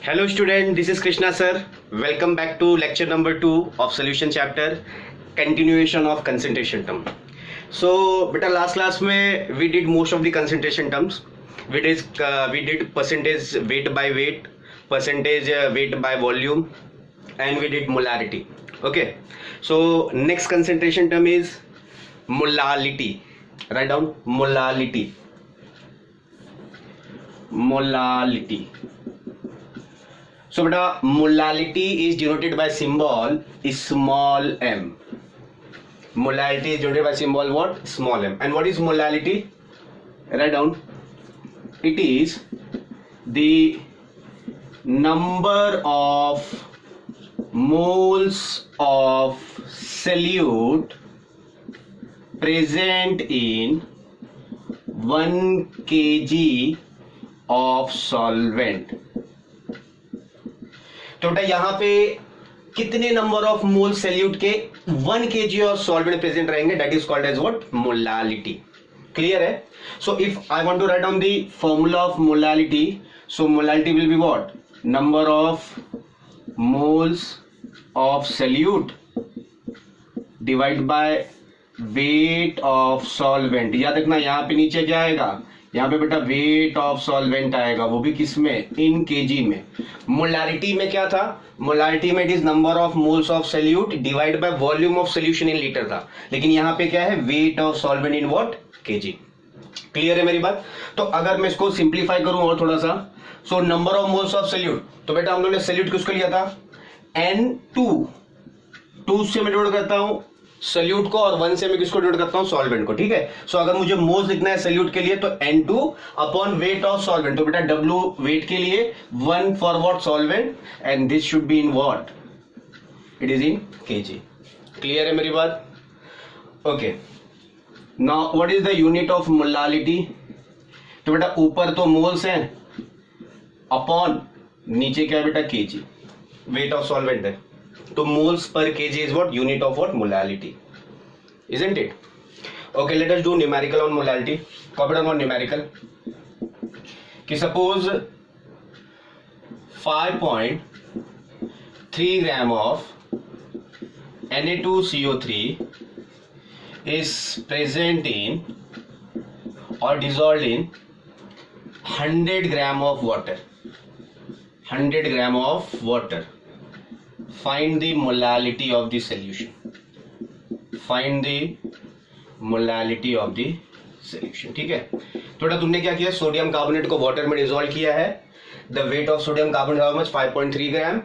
Hello student, this is Krishna sir. Welcome back to lecture number 2 of solution chapter, continuation of concentration term. So beta last class में we did most of the concentration terms. We did percentage weight by weight, percentage weight by volume, and we did molarity. Okay, so next concentration term is molality. Write down molality. So beta molality is denoted by symbol small m. Molality is denoted by symbol what? Small m. And what is molality? Write down. It is the number of moles of solute present in 1 kg of solvent. तो बेटा यहाँ पे कितने number of mole solute के 1 kg of solvent present रहेंगे, that is called as what? Molality. Clear है? So if I want to write down the formula of molality, so molality will be what? Number of moles of solute divide by weight of solvent. याद रखना यहाँ पे नीचे क्या आएगा? यहाँ पे बेटा वेट ऑफ सॉल्वेंट आएगा, वो भी किस में? इन केजी में. मोलारिटी में क्या था? मोलारिटी में it is number of moles of solute divide by volume of solution in litre था, लेकिन यहाँ पे क्या है? Wait of solvent in what? KG. Clear है मेरी बात? तो अगर मैं इसको सिंप्लीफाई करूं और थोड़ा सा, so number of moles of solute, तो बेटा हम लोगों ने सॉल्यूट किसको लिया था? N2 से मैं डिवाइड करता हूं सॉल्यूट को, और 1 से मैं किसको डिवाइड करता हूं? सॉल्वेंट को. ठीक है. सो अगर मुझे मोल्स लिखना है सॉल्यूट के लिए तो N2 upon weight of solvent. तो बेटा W वेट के लिए, 1 for what? Solvent, and this should be in what? It is in KG. Clear है मेरी बात? Okay. Now what is the unit of molality? तो बेटा ऊपर तो मोल्स हैं, अपॉन नीचे क्या है बेटा? केजी. वेट ऑफ सॉल्वेंट है, तो moles per kg is what? Unit of what? Molality, isn't it? Okay, let us do numerical on molality. Copy down on numerical. कि suppose 5.3 gram of Na2CO3 is present in or dissolved in 100 gram of water. 100 gram of water. Find the molality of the solution. Find the molality of the solution. ठीक है. तो बेटा तुमने क्या किया? Sodium carbonate को water में dissolve किया है. The weight of sodium carbonate how much? 5.3 gram,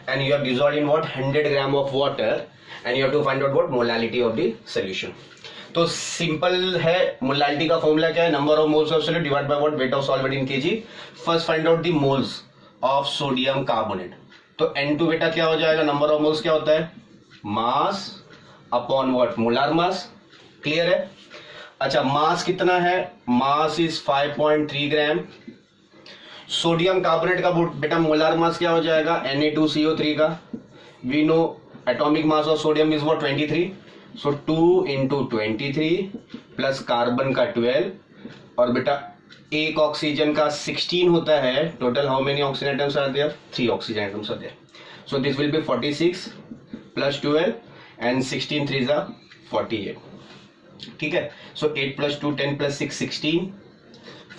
and you have dissolve in what? 100 gram of water, and you have to find out what? Molality of the solution. तो simple है. Molality का formula क्या है? Number of moles of solute divide by what? Weight of solvent in KG. First find out the moles of sodium carbonate. तो N2 बेटा क्या हो जाएगा? नंबर ऑफ मोल्स क्या होता है? Mass upon what? Molar mass. Clear है? अच्छा, मास कितना है? Mass is 5.3 gram. Sodium carbonate का बेटा मोलार मास क्या हो जाएगा? Na2CO3 का. We know atomic mass of sodium is what? 23. So 2 into 23 plus carbon का 12, और बेटा एक ऑक्सीजन का 16 होता है. Total how many oxygen atoms are there? 3 oxygen atoms are there. So this will be 46 plus 12 and 16 3 जा 48. ठीक है. सो 8 प्लस 2 10 प्लस 6 16,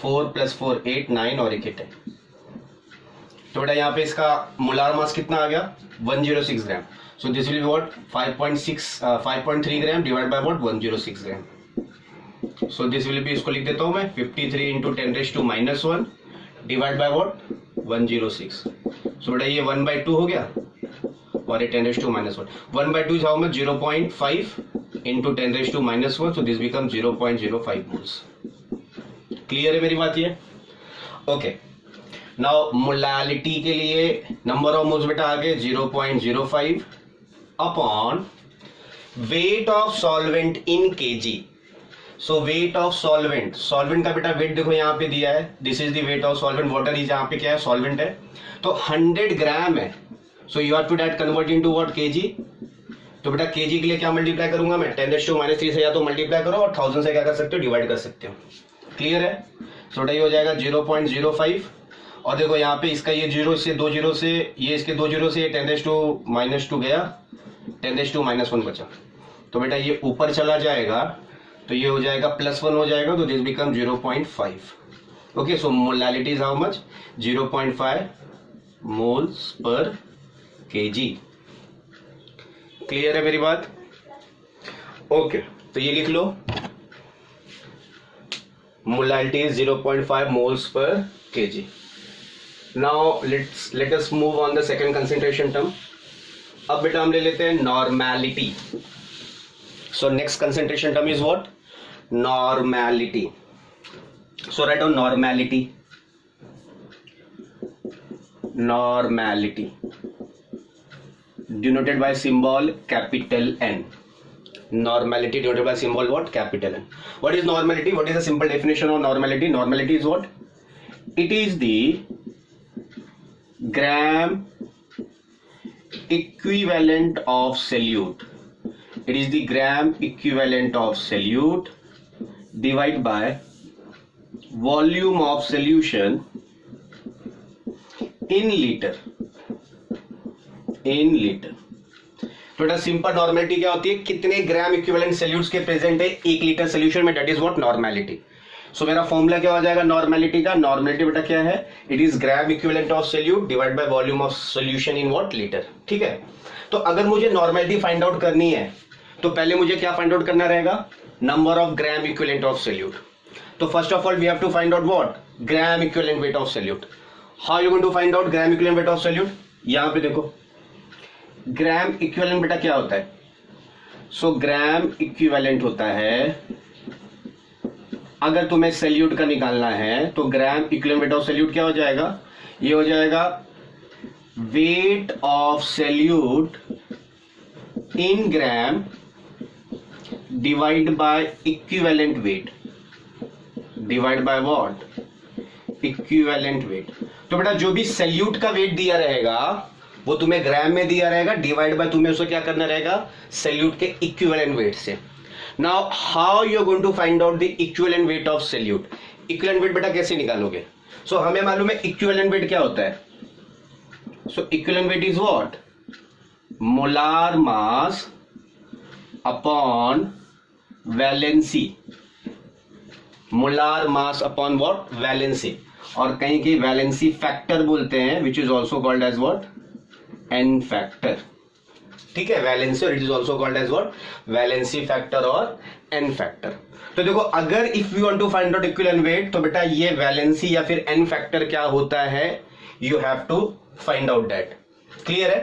4 प्लस 4 8 9 और 1 10. तो बेटा यहाँ पे इसका मोलार मास कितना आ गया? 106 gram. So this will be what? 5.3 gram divide by what? 106 gram. So this will be, इसको लिख देता हूं मैं, 53 into 10⁻⁻1 divide by what? 106. So बेटा ये 1/2 हो गया, और ये 10⁻⁻1. 1/2 is how much? 0.5 into 10⁻⁻1. So this become 0.05 moles. Clear है मेरी बात? ये ओके. नाउ मोलालिटी के लिए नंबर ऑफ मोल्स बेटा आगे 0.05 upon weight of solvent in KG. So wait of solvent, solvent का बेटा वेट देखो यहाँ पे दिया है. This is the weight of solvent. Water is यहाँ पे क्या है? सॉल्वेंट है. तो 100 ग्राम है. So you have to that convert into what? KG. तो बेटा केजी के लिए क्या मल्टीप्लाई करूंगा मैं? 10⁻³ से या तो मल्टीप्लाई करो और 1000 से क्या कर सकते हो? डिवाइड कर सकते हो. क्लियर है? सो ये हो जाएगा 0.05 और देखो यहाँ पे इसका ये 0 से 2 0 से ये इसके 2 0 से 10⁻² गया, 10⁻⁻1 बचा। तो बेटा ये ऊपर चला जाएगा तो ये हो जाएगा +1 हो जाएगा, तो this become 0.5। Okay, so molality is how much? 0.5 moles per kg। Clear है मेरी बात? ओके, तो ये लिख लो, molality is 0.5 moles per kg। Now let us move on the second concentration term. अब बेटा हम ले लेते हैं normality. So next concentration term is what? Normality. So write down normality. Normality denoted by symbol capital N. Normality denoted by symbol what? Capital N. What is normality? What is the simple definition of normality? Normality is what? It is the gram equivalent of solute. It is the gram equivalent of solute divided by volume of solution in liter. In litre. तो बेटा simple normality क्या होती है? कितने gram equivalent solutes के present है 1 litre solution में, that is what? Normality. सो मेरा फॉर्मूला क्या हो जाएगा नॉर्मेलिटी का? नॉर्मेलिटी बेटा क्या है? It is gram equivalent of solute divide by volume of solution in what? Litre. ठीक है, तो अगर मुझे नॉर्मेलिटी फाइंड आउट करनी है तो पहले मुझे क्या फाइंड आउट करना रहेगा? Number of gram equivalent of solute. तो first of all we have to find out what? Gram equivalent weight of solute. How you going to find out gram equivalent weight of solute? यहां पे देखो, gram equivalent बेटा क्या होता है? सो gram equivalent होता है, अगर तुम्हें सॉल्यूट का निकालना है तो ग्राम इक्विवेलेंट वेट ऑफ सॉल्यूट क्या हो जाएगा? ये हो जाएगा wait of solute in gram divide by equivalent weight, divide by what? Equivalent weight. तो बेटा जो भी सॉल्यूट का वेट दिया रहेगा वो तुम्हें ग्राम में दिया रहेगा, डिवाइड बाय तुम्हें उसको क्या करना रहेगा? सॉल्यूट के इक्विवेलेंट वेट से। Now how you are going to find out the equivalent weight of solute? Equivalent weight बेटा कैसे निकालोगे? सो हमें मालूम है इक्विवेलेंट वेट क्या होता है। So equivalent weight is what? Molar mass upon valency. Molar mass upon what? Valency. और कहीं की वैलेंसी फैक्टर बोलते हैं, which is also called as what? N factor. ठीक है, वैलेंसी, और it is also called as what? Valency factor और n factor. तो देखो, अगर if you want to find out equivalent weight तो बेटा ये वैलेंसी या फिर एन फैक्टर क्या होता है, you have to find out that. Clear है?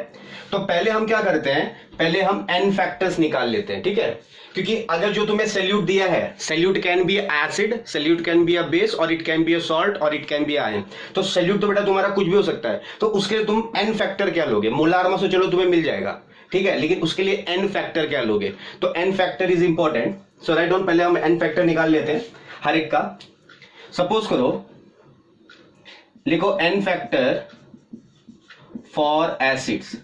तो पहले हम क्या करते हैं, पहले हम एन फैक्टर्स निकाल लेते हैं। ठीक है, क्योंकि अगर जो तुम्हें सॉल्यूट दिया है, solute can be acid, solute can be a base, और it can be a salt, और इट कैन बी आयन। तो सॉल्यूट तो बेटा तुम्हारा कुछ भी हो सकता है, तो उसके लिए तुम एन फैक्टर क्या लोगे? मोलार मास तो चलो तुम्हें मिल जाएगा, ठीक है, लेकिन उसके लिए एन फैक्टर क्या लोगे? तो N factor is important. So write down, पहले हम एन फैक्टर निकाल लेते हैं हर एक का। सपोज करो, लिखो एन फैक्टर फॉर एसिड्स।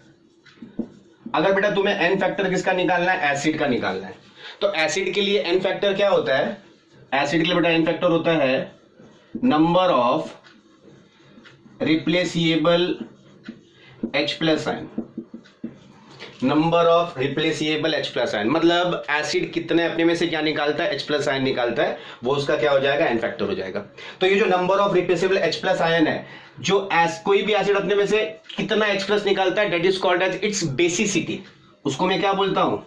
अगर बेटा तुम्हें एन फैक्टर किसका निकालना है? एसिड का निकालना है। तो एसिड के लिए एन फैक्टर क्या होता है? एसिड के लिए बेटा एन फैक्टर होता है number of replaceable H+ ion. Number of replaceable H+ ion मतलब एसिड कितने अपने में से क्या निकालता है? H+ आयन निकालता है, वो उसका क्या हो जाएगा? एन फैक्टर हो जाएगा। तो ये जो number of replaceable H+ ion है, जो कोई भी एसिड अपने में से कितना H+ निकालता है, that is called as its basicity. उसको मैं क्या बोलता हूं?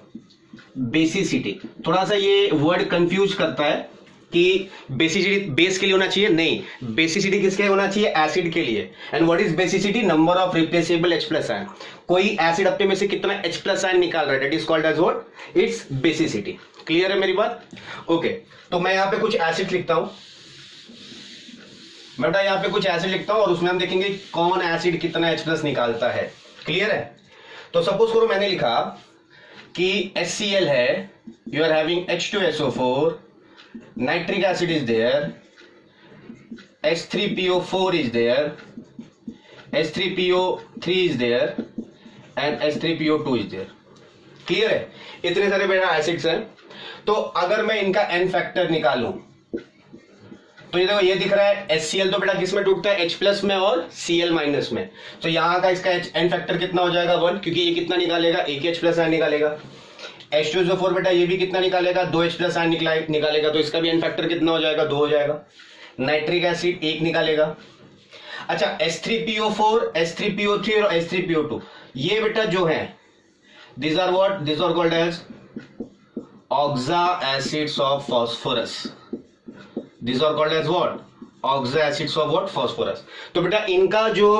बेसिसिटी। थोड़ा सा ये वर्ड कंफ्यूज करता है कि बेसिसिटी बेस के लिए होना चाहिए, नहीं, बेसिसिटी किसके लिए होना चाहिए? एसिड के लिए। And what is basicity? Number of replaceable H+ ion. कोई एसिड अपने में से कितना H+ आयन निकाल रहा है, that is called as what? Its basicity. Clear है मेरी बात? ओके, तो मैं यहां पे कुछ एसिड लिखता हूं, बेटा यहां पे कुछ एसिड लिखता हूं और उसमें हम देखेंगे कौन एसिड कितना H+ निकालता है। क्लियर है? तो सपोज करो मैंने लिखा कि HCl है, you are having H2SO4, nitric acid is there, H3PO4 is there, H3PO3 is there and H3PO2 is there. Clear है? इतने सारे मेरा एसिड्स हैं। तो अगर मैं इनका एन फैक्टर निकालूं तो ये देखो ये दिख रहा है HCl तो बेटा किस में टूटता है, H प्लस में और Cl माइनस में। तो यहाँ का इसका एन फैक्टर कितना हो जाएगा 1, क्योंकि ये कितना निकालेगा, एक H प्लस आयन निकालेगा। H2SO4 बेटा ये भी कितना निकालेगा, 2 H प्लस आयन निकालेगा, तो इसका भी एन फैक्टर कितना हो जाएगा, 2 हो जाएगा। नाइट्रिक एसिड 1 निकालेगा। अच्छा H3PO4, H3PO3 और H3PO2 ये बेटा जो है these are what, these are called as oxa acids of phosphorus, these are called as what, oxa acids of what, phosphorus। तो बेटा इनका जो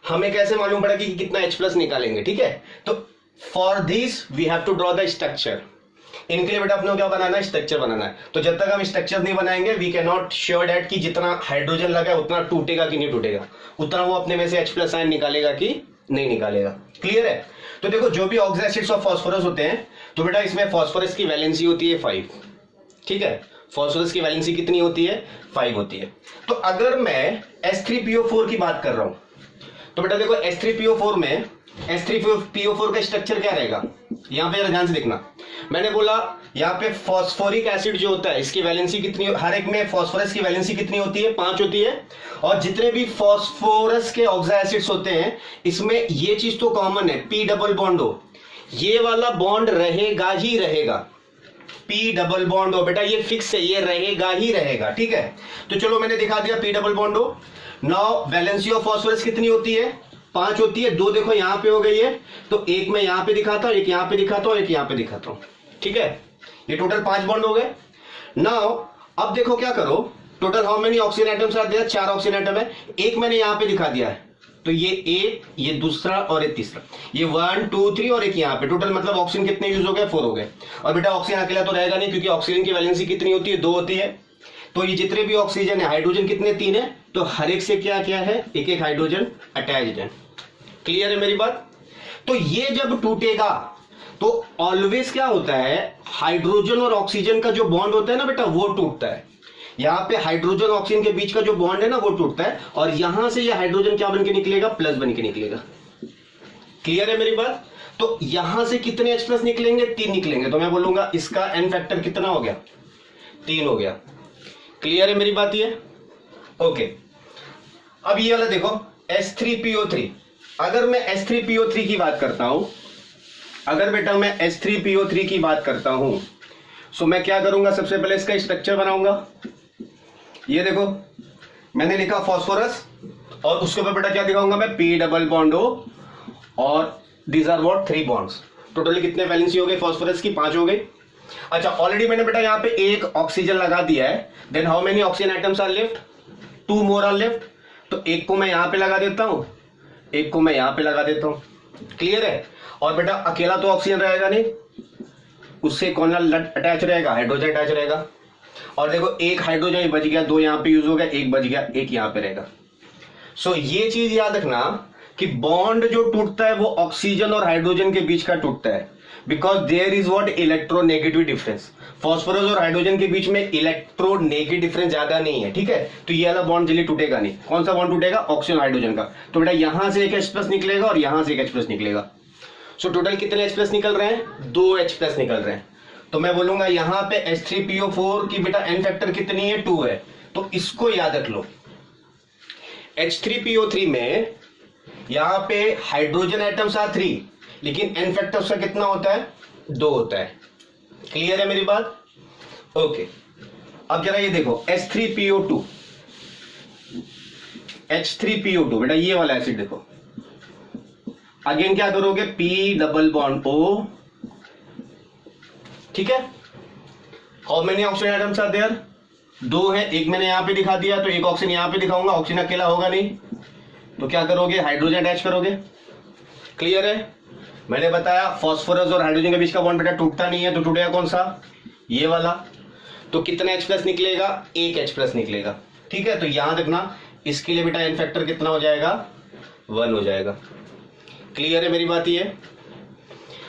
हमें कैसे मालूम पड़ा कि कितना H प्लस निकालेंगे, ठीक है। तो for this we have to draw the structure. इनके लिए बेटा अपने को क्या बनाना है, स्ट्रक्चर बनाना है। तो जब तक हम स्ट्रक्चर नहीं बनाएंगे we can not sure that कि जितना हाइड्रोजन लगा है उतना टूटेगा कि नहीं टूटेगा, उतना वो अपने में से H प्लस आयन निकालेगा कि नहीं निकालेगा। क्लियर है। तो देखो जो भी ऑक्सा एसिड्स ऑफ फास्फोरस होते हैं तो बेटा इसमें फास्फोरस की वैलेंसी होती है 5, ठीक है। फास्फोरस की वैलेंसी कितनी होती है, 5 होती है। तो अगर मैं H3PO4 की बात कर रहा हूं तो बेटा देखो H3PO4 में H3PO4 का स्ट्रक्चर क्या रहेगा, यहां पे ध्यान से देखना। मैंने बोला यहाँ पे फॉस्फोरिक एसिड जो होता है इसकी वैलेंसी कितनी, हर एक में फास्फोरस की वैलेंसी कितनी होती है, 5 होती है। और जितने भी फास्फोरस के ऑक्सा एसिड्स होते हैं इसमें ये चीज तो कॉमन है, P डबल बॉन्ड हो, ये वाला बॉन्ड रहेगा ही रहेगा। P डबल बॉन्ड हो बेटा ये फिक्स है, ये रहेगा ही रहेगा, ठीक है। तो चलो मैंने दिखा दिया P डबल बॉन्ड हो। नाउ वैलेंसी ऑफ फास्फोरस कितनी होती है, 5 होती है। 2 देखो यहां पे हो गई है, तो एक मैं यहां पे दिखाता हूं, एक यहां पे दिखाता हूं, एक यहां पे दिखाता हूं, ठीक है। ये टोटल 5 बॉन्ड हो गए। नाउ अब देखो क्या करो, total how many oxygen atoms are there, 4 oxygen atom है। एक मैंने यहां पे दिखा दिया है, तो ये एक, ये दूसरा और ये तीसरा, ये 1 2 3 और एक यहां पे, टोटल मतलब ऑक्सीजन कितने यूज हो गए, 4 हो गए। और बेटा ऑक्सीजन अकेला तो रहेगा नहीं, क्योंकि ऑक्सीजन की वैलेंसी कितनी होती है, 2 होती है। तो ये जितने भी ऑक्सीजन है, हाइड्रोजन कितने, 3 है, तो हर एक से क्या क्या है, एक एक हाइड्रोजन अटैच्ड है। क्लियर है मेरी बात। तो ये जब टूटेगा तो ऑलवेज क्या होता है, हाइड्रोजन और ऑक्सीजन का जो बॉन्ड होता है ना बेटा वो टूटता है। यहां पे हाइड्रोजन ऑक्सीजन के बीच का जो बॉन्ड है ना वो टूटता है, और यहां से ये हाइड्रोजन क्या बन के निकलेगा, प्लस बन के निकलेगा। क्लियर है मेरी बात। तो यहां से कितने H प्लस निकलेंगे, 3 निकलेंगे। तो मैं बोलूंगा इसका एन फैक्टर कितना हो गया, 3 हो गया। क्लियर है मेरी बात ये, ओके। अब ये वाला देखो H3PO3, अगर मैं H3PO3 की बात करता हूं, अगर बेटा मैं H3PO3 की बात करता हूं सो मैं क्या करूंगा, सबसे पहले इसका स्ट्रक्चर बनाऊंगा। ये देखो मैंने लिखा फास्फोरस और उसके ऊपर बेटा क्या दिखाऊंगा मैं, P डबल बॉन्ड हो, और these are what, 3 bonds. Totally कितने वैलेंसी हो गई फास्फोरस की, 5 हो गई। अच्छा ऑलरेडी मैंने बेटा यहाँ पे एक ऑक्सीजन लगा दिया है, then how many oxygen atoms are left, 2 more are left. तो एक को मैं यहां पे लगा देता हूं, एक को मैं यहां पे लगा देता हूं। क्लियर है। और बेटा अकेला तो ऑक्सीजन रहेगा नहीं, उससे कौन अटैच रहेगा, हाइड्रोजन अटैच रहेगा। और देखो एक हाइड्रोजन बच गया, 2 यहां पे यूज हो गया, एक बच गया, एक यहां पे रहेगा। सो ये चीज याद रखना कि बॉन्ड जो टूटता है वो ऑक्सीजन और हाइड्रोजन के बीच का टूटता है, because there is what, electronegative difference. Phosphorus और हाइड्रोजन के बीच में इलेक्ट्रोनेगेटिव डिफरेंस ज्यादा नहीं है, ठीक है। तो ये वाला बॉन्ड जल्दी टूटेगा नहीं। कौन सा बॉन्ड टूटेगा, ऑक्सीजन हाइड्रोजन का। तो बेटा यहां से एक H प्लस निकलेगा और यहां से एक H प्लस निकलेगा। सो टोटल कितने H प्लस निकल रहे हैं, 2 H प्लस निकल रहे हैं। तो मैं बोलूंगा यहां पे H3PO4 की बेटा एन फैक्टर कितनी है, 2 है। तो इसको याद रख लो, H3PO3 में यहां पे हाइड्रोजन एटम्स आर 3, लेकिन एन फैक्टर उसका कितना होता है, 2 होता है। क्लियर है मेरी बात, ओके। अब जरा ये देखो H3PO2, H3PO2 बेटा ये वाला एसिड देखो, अगेन क्या करोगे, P डबल बॉन्ड O, ठीक है। How many oxygen atoms are there, 2 है। एक मैंने यहां पे दिखा दिया, तो एक ऑक्सीजन यहां पे दिखाऊंगा, ऑक्सीजन अकेला होगा नहीं, तो क्या करोगे, हाइड्रोजन अटैच करोगे। क्लियर है। मैंने बताया फास्फोरस और हाइड्रोजन के बीच का बॉन्ड बेटा टूटता नहीं है, तो टूटेगा कौन सा, ये वाला। तो कितना H प्लस निकलेगा, 1 H प्लस निकलेगा, ठीक है। तो यहां देखना इसके लिए बेटा एन फैक्टर कितना हो जाएगा, 1 हो जाएगा। क्लियर है मेरी बात ये।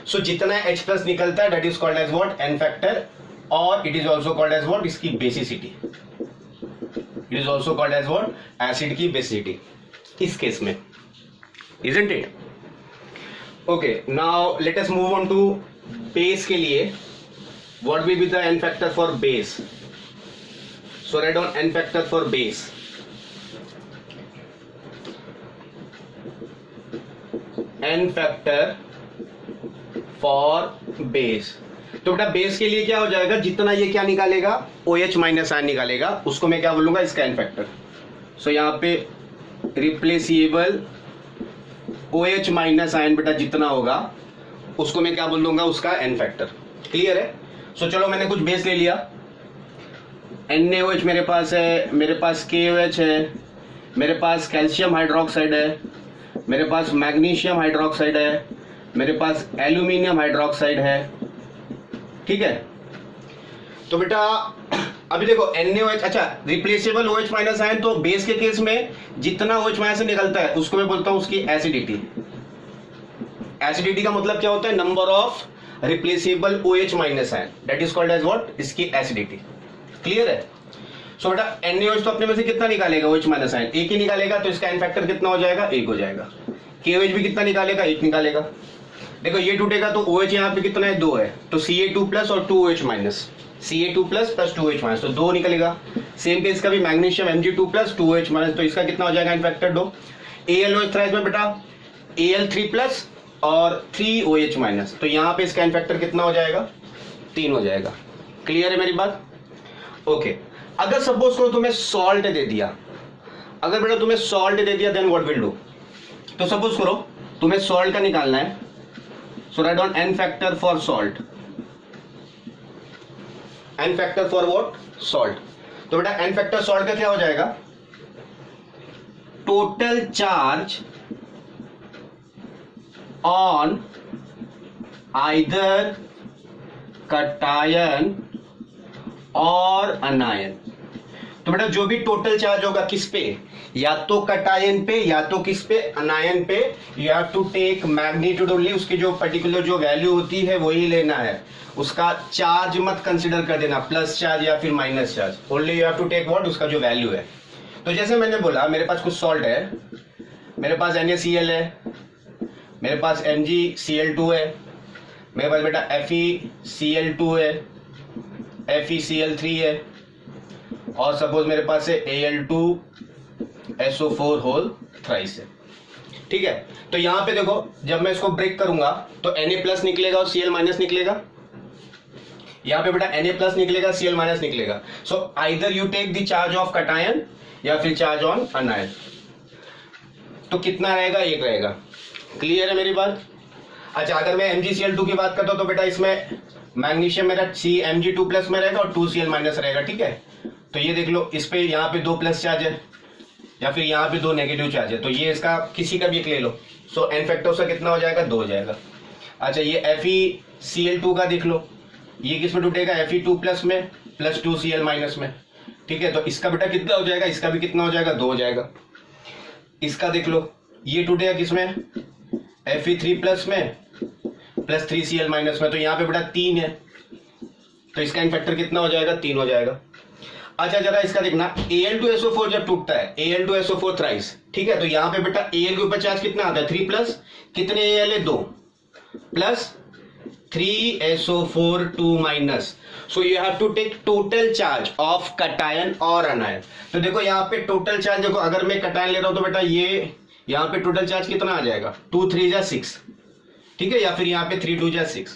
सो जितना H प्लस निकलता है that is called as what, N factor, और it is also called as what, इसकी बेसिसिटी। It is also called as what, acid की बेसिसिटी इस केस में, isn't it. Okay now let us move on to base के लिए, what will be the n factor for base. So write down n factor for base. n factor for base. तो बेटा base के लिए क्या हो जाएगा, जितना ये क्या निकालेगा, OH माइनस आयन निकालेगा, उसको मैं क्या बोलूंगा, इसका n फैक्टर. सो यहाँ पे रिप्लेसिबल OH माइनस आयन बेटा जितना होगा उसको मैं क्या बोल दूंगा, उसका n फैक्टर. क्लियर है. सो चलो मैंने कुछ बेस ले लिया. NaOH मेरे पास है, मेरे पास KOH है, मेरे पास कैल्शियम हाइड्रोक्साइड है, मेरे पास मैग्नीशियम हाइड्रोक्साइड है, मेरे पास एल्यूमिनियम हाइड्रोक्साइड है. ठीक है. तो बेटा अभी देखो NaOH, अच्छा रिप्लेसेबल OH माइनस आयन, तो बेस के केस में जितना OH माइनस से निकलता है उसको मैं बोलता हूं उसकी एसिडिटी. एसिडिटी का मतलब क्या होता है, number of replaceable OH minus ion, that is called as what, इसकी एसिडिटी. क्लियर है. सो बेटा NaOH तो अपने में से कितना निकालेगा, OH माइनस आयन एक ही निकालेगा, तो इसका n फैक्टर कितना हो जाएगा, एक हो जाएगा. KOH भी कितना निकालेगा, एक निकालेगा. देखो ये टूटेगा तो OH यहाँ पे कितना है, 2 है, तो Ca2 प्लस और 2OH minus, Ca2 plus plus 2OH minus, तो 2 निकलेगा. सेम पे इसका भी magnesium Mg2 plus 2OH minus, तो इसका कितना हो जाएगा n फैक्टर 2. AlOH था इसमें बेटा Al3 प्लस और 3OH माइनस, तो यहाँ पे इसका n फैक्टर कितना हो जाएगा, 3 हो जाएगा. क्लियर है मेरी बात. ओके. अगर सपोज करो तुम्हें सॉल्ट दे दिया, अगर बेटा तुम्हें सॉल्ट दे दिया, देन व्हाट विल डू. तो सपोज करो तुम्हें सॉल्ट का निकालना है, so write down n factor for salt. n factor for what, salt. तो बेटा n फैक्टर सॉल्ट का क्या हो जाएगा, total charge on either cation और अनायन. तो बेटा जो भी टोटल चार्ज होगा किस पे, या तो कटायन पे या तो किस पे, अनायन पे, you have to take magnitude only. उसकी जो पर्टिकुलर जो वैल्यू होती है वही लेना है, उसका चार्ज मत कंसीडर कर देना, प्लस चार्ज या फिर minus charge. Only you have to take what, उसका जो वैल्यू है. तो जैसे मैंने बोला मेरे पास कुछ सॉल्ट है, मेरे पास NaCl है, मेरे पास MgCl2 है, मेरे पास बेटा FeCl2 है, FeCl3 है, और सपोज मेरे पास है Al2SO4 होल थ्राइस है. ठीक है. तो यहां पे देखो जब मैं इसको ब्रेक करूंगा तो Na प्लस निकलेगा और Cl माइनस निकलेगा. यहां पे बेटा Na प्लस निकलेगा, Cl माइनस निकलेगा. So either you take the charge of cation या फिर चार्ज ऑन अनायन. तो कितना रहेगा, एक रहेगा. क्लियर है मेरी बात. अच्छा अगर मैं MgCl2 की बात करता हूं तो बेटा इसमें मैग्नीशियम मेरा Mg2 प्लस में रहेगा और 2Cl माइनस रहेगा. ठीक है. तो ये देख लो, इस पे यहाँ पे 2 प्लस चार्ज है या फिर यहाँ पे 2 नेगेटिव चार्ज है, तो ये इसका किसी का भी एक ले लो. सो n फैक्टर उसका कितना हो जाएगा, 2 हो जाएगा. अच्छा ये FeCl2 का देख लो, ये किस में टूटेगा, Fe2 प्लस में प्लस 2Cl माइनस में. ठीक है. तो इसका बेटा कितना हो जाएगा, इसका भी कितना हो जाएगा, 2 हो जाएगा. इसका देख लो, ये टूटेगा किसमें, Fe3 प्लस में प्लस 3Cl माइनस में, तो यहाँ पे बेटा 3 है, तो इसका n फैक्टर कितना हो जाएगा, 3 हो जाएगा. अच्छा जरा इसका देखना, Al2SO4 जब टूटता है, Al2SO4 थ्राइस. ठीक है. तो यहाँ पे बेटा Al के ऊपर चार्ज कितना आता है, 3 प्लस कितने Al है, 2 plus 3SO4 2 minus. So you have to take total charge of cation और अनायन. तो देखो यहाँ पे टोटल चार्ज देखो, अगर मैं कटायन ले रहा हूं तो बेटा ये यहाँ पे टोटल चार्ज कितना आ जाएगा, 2 3 जा 6. ठीक है. या फिर यहाँ पे 3 2 जा 6.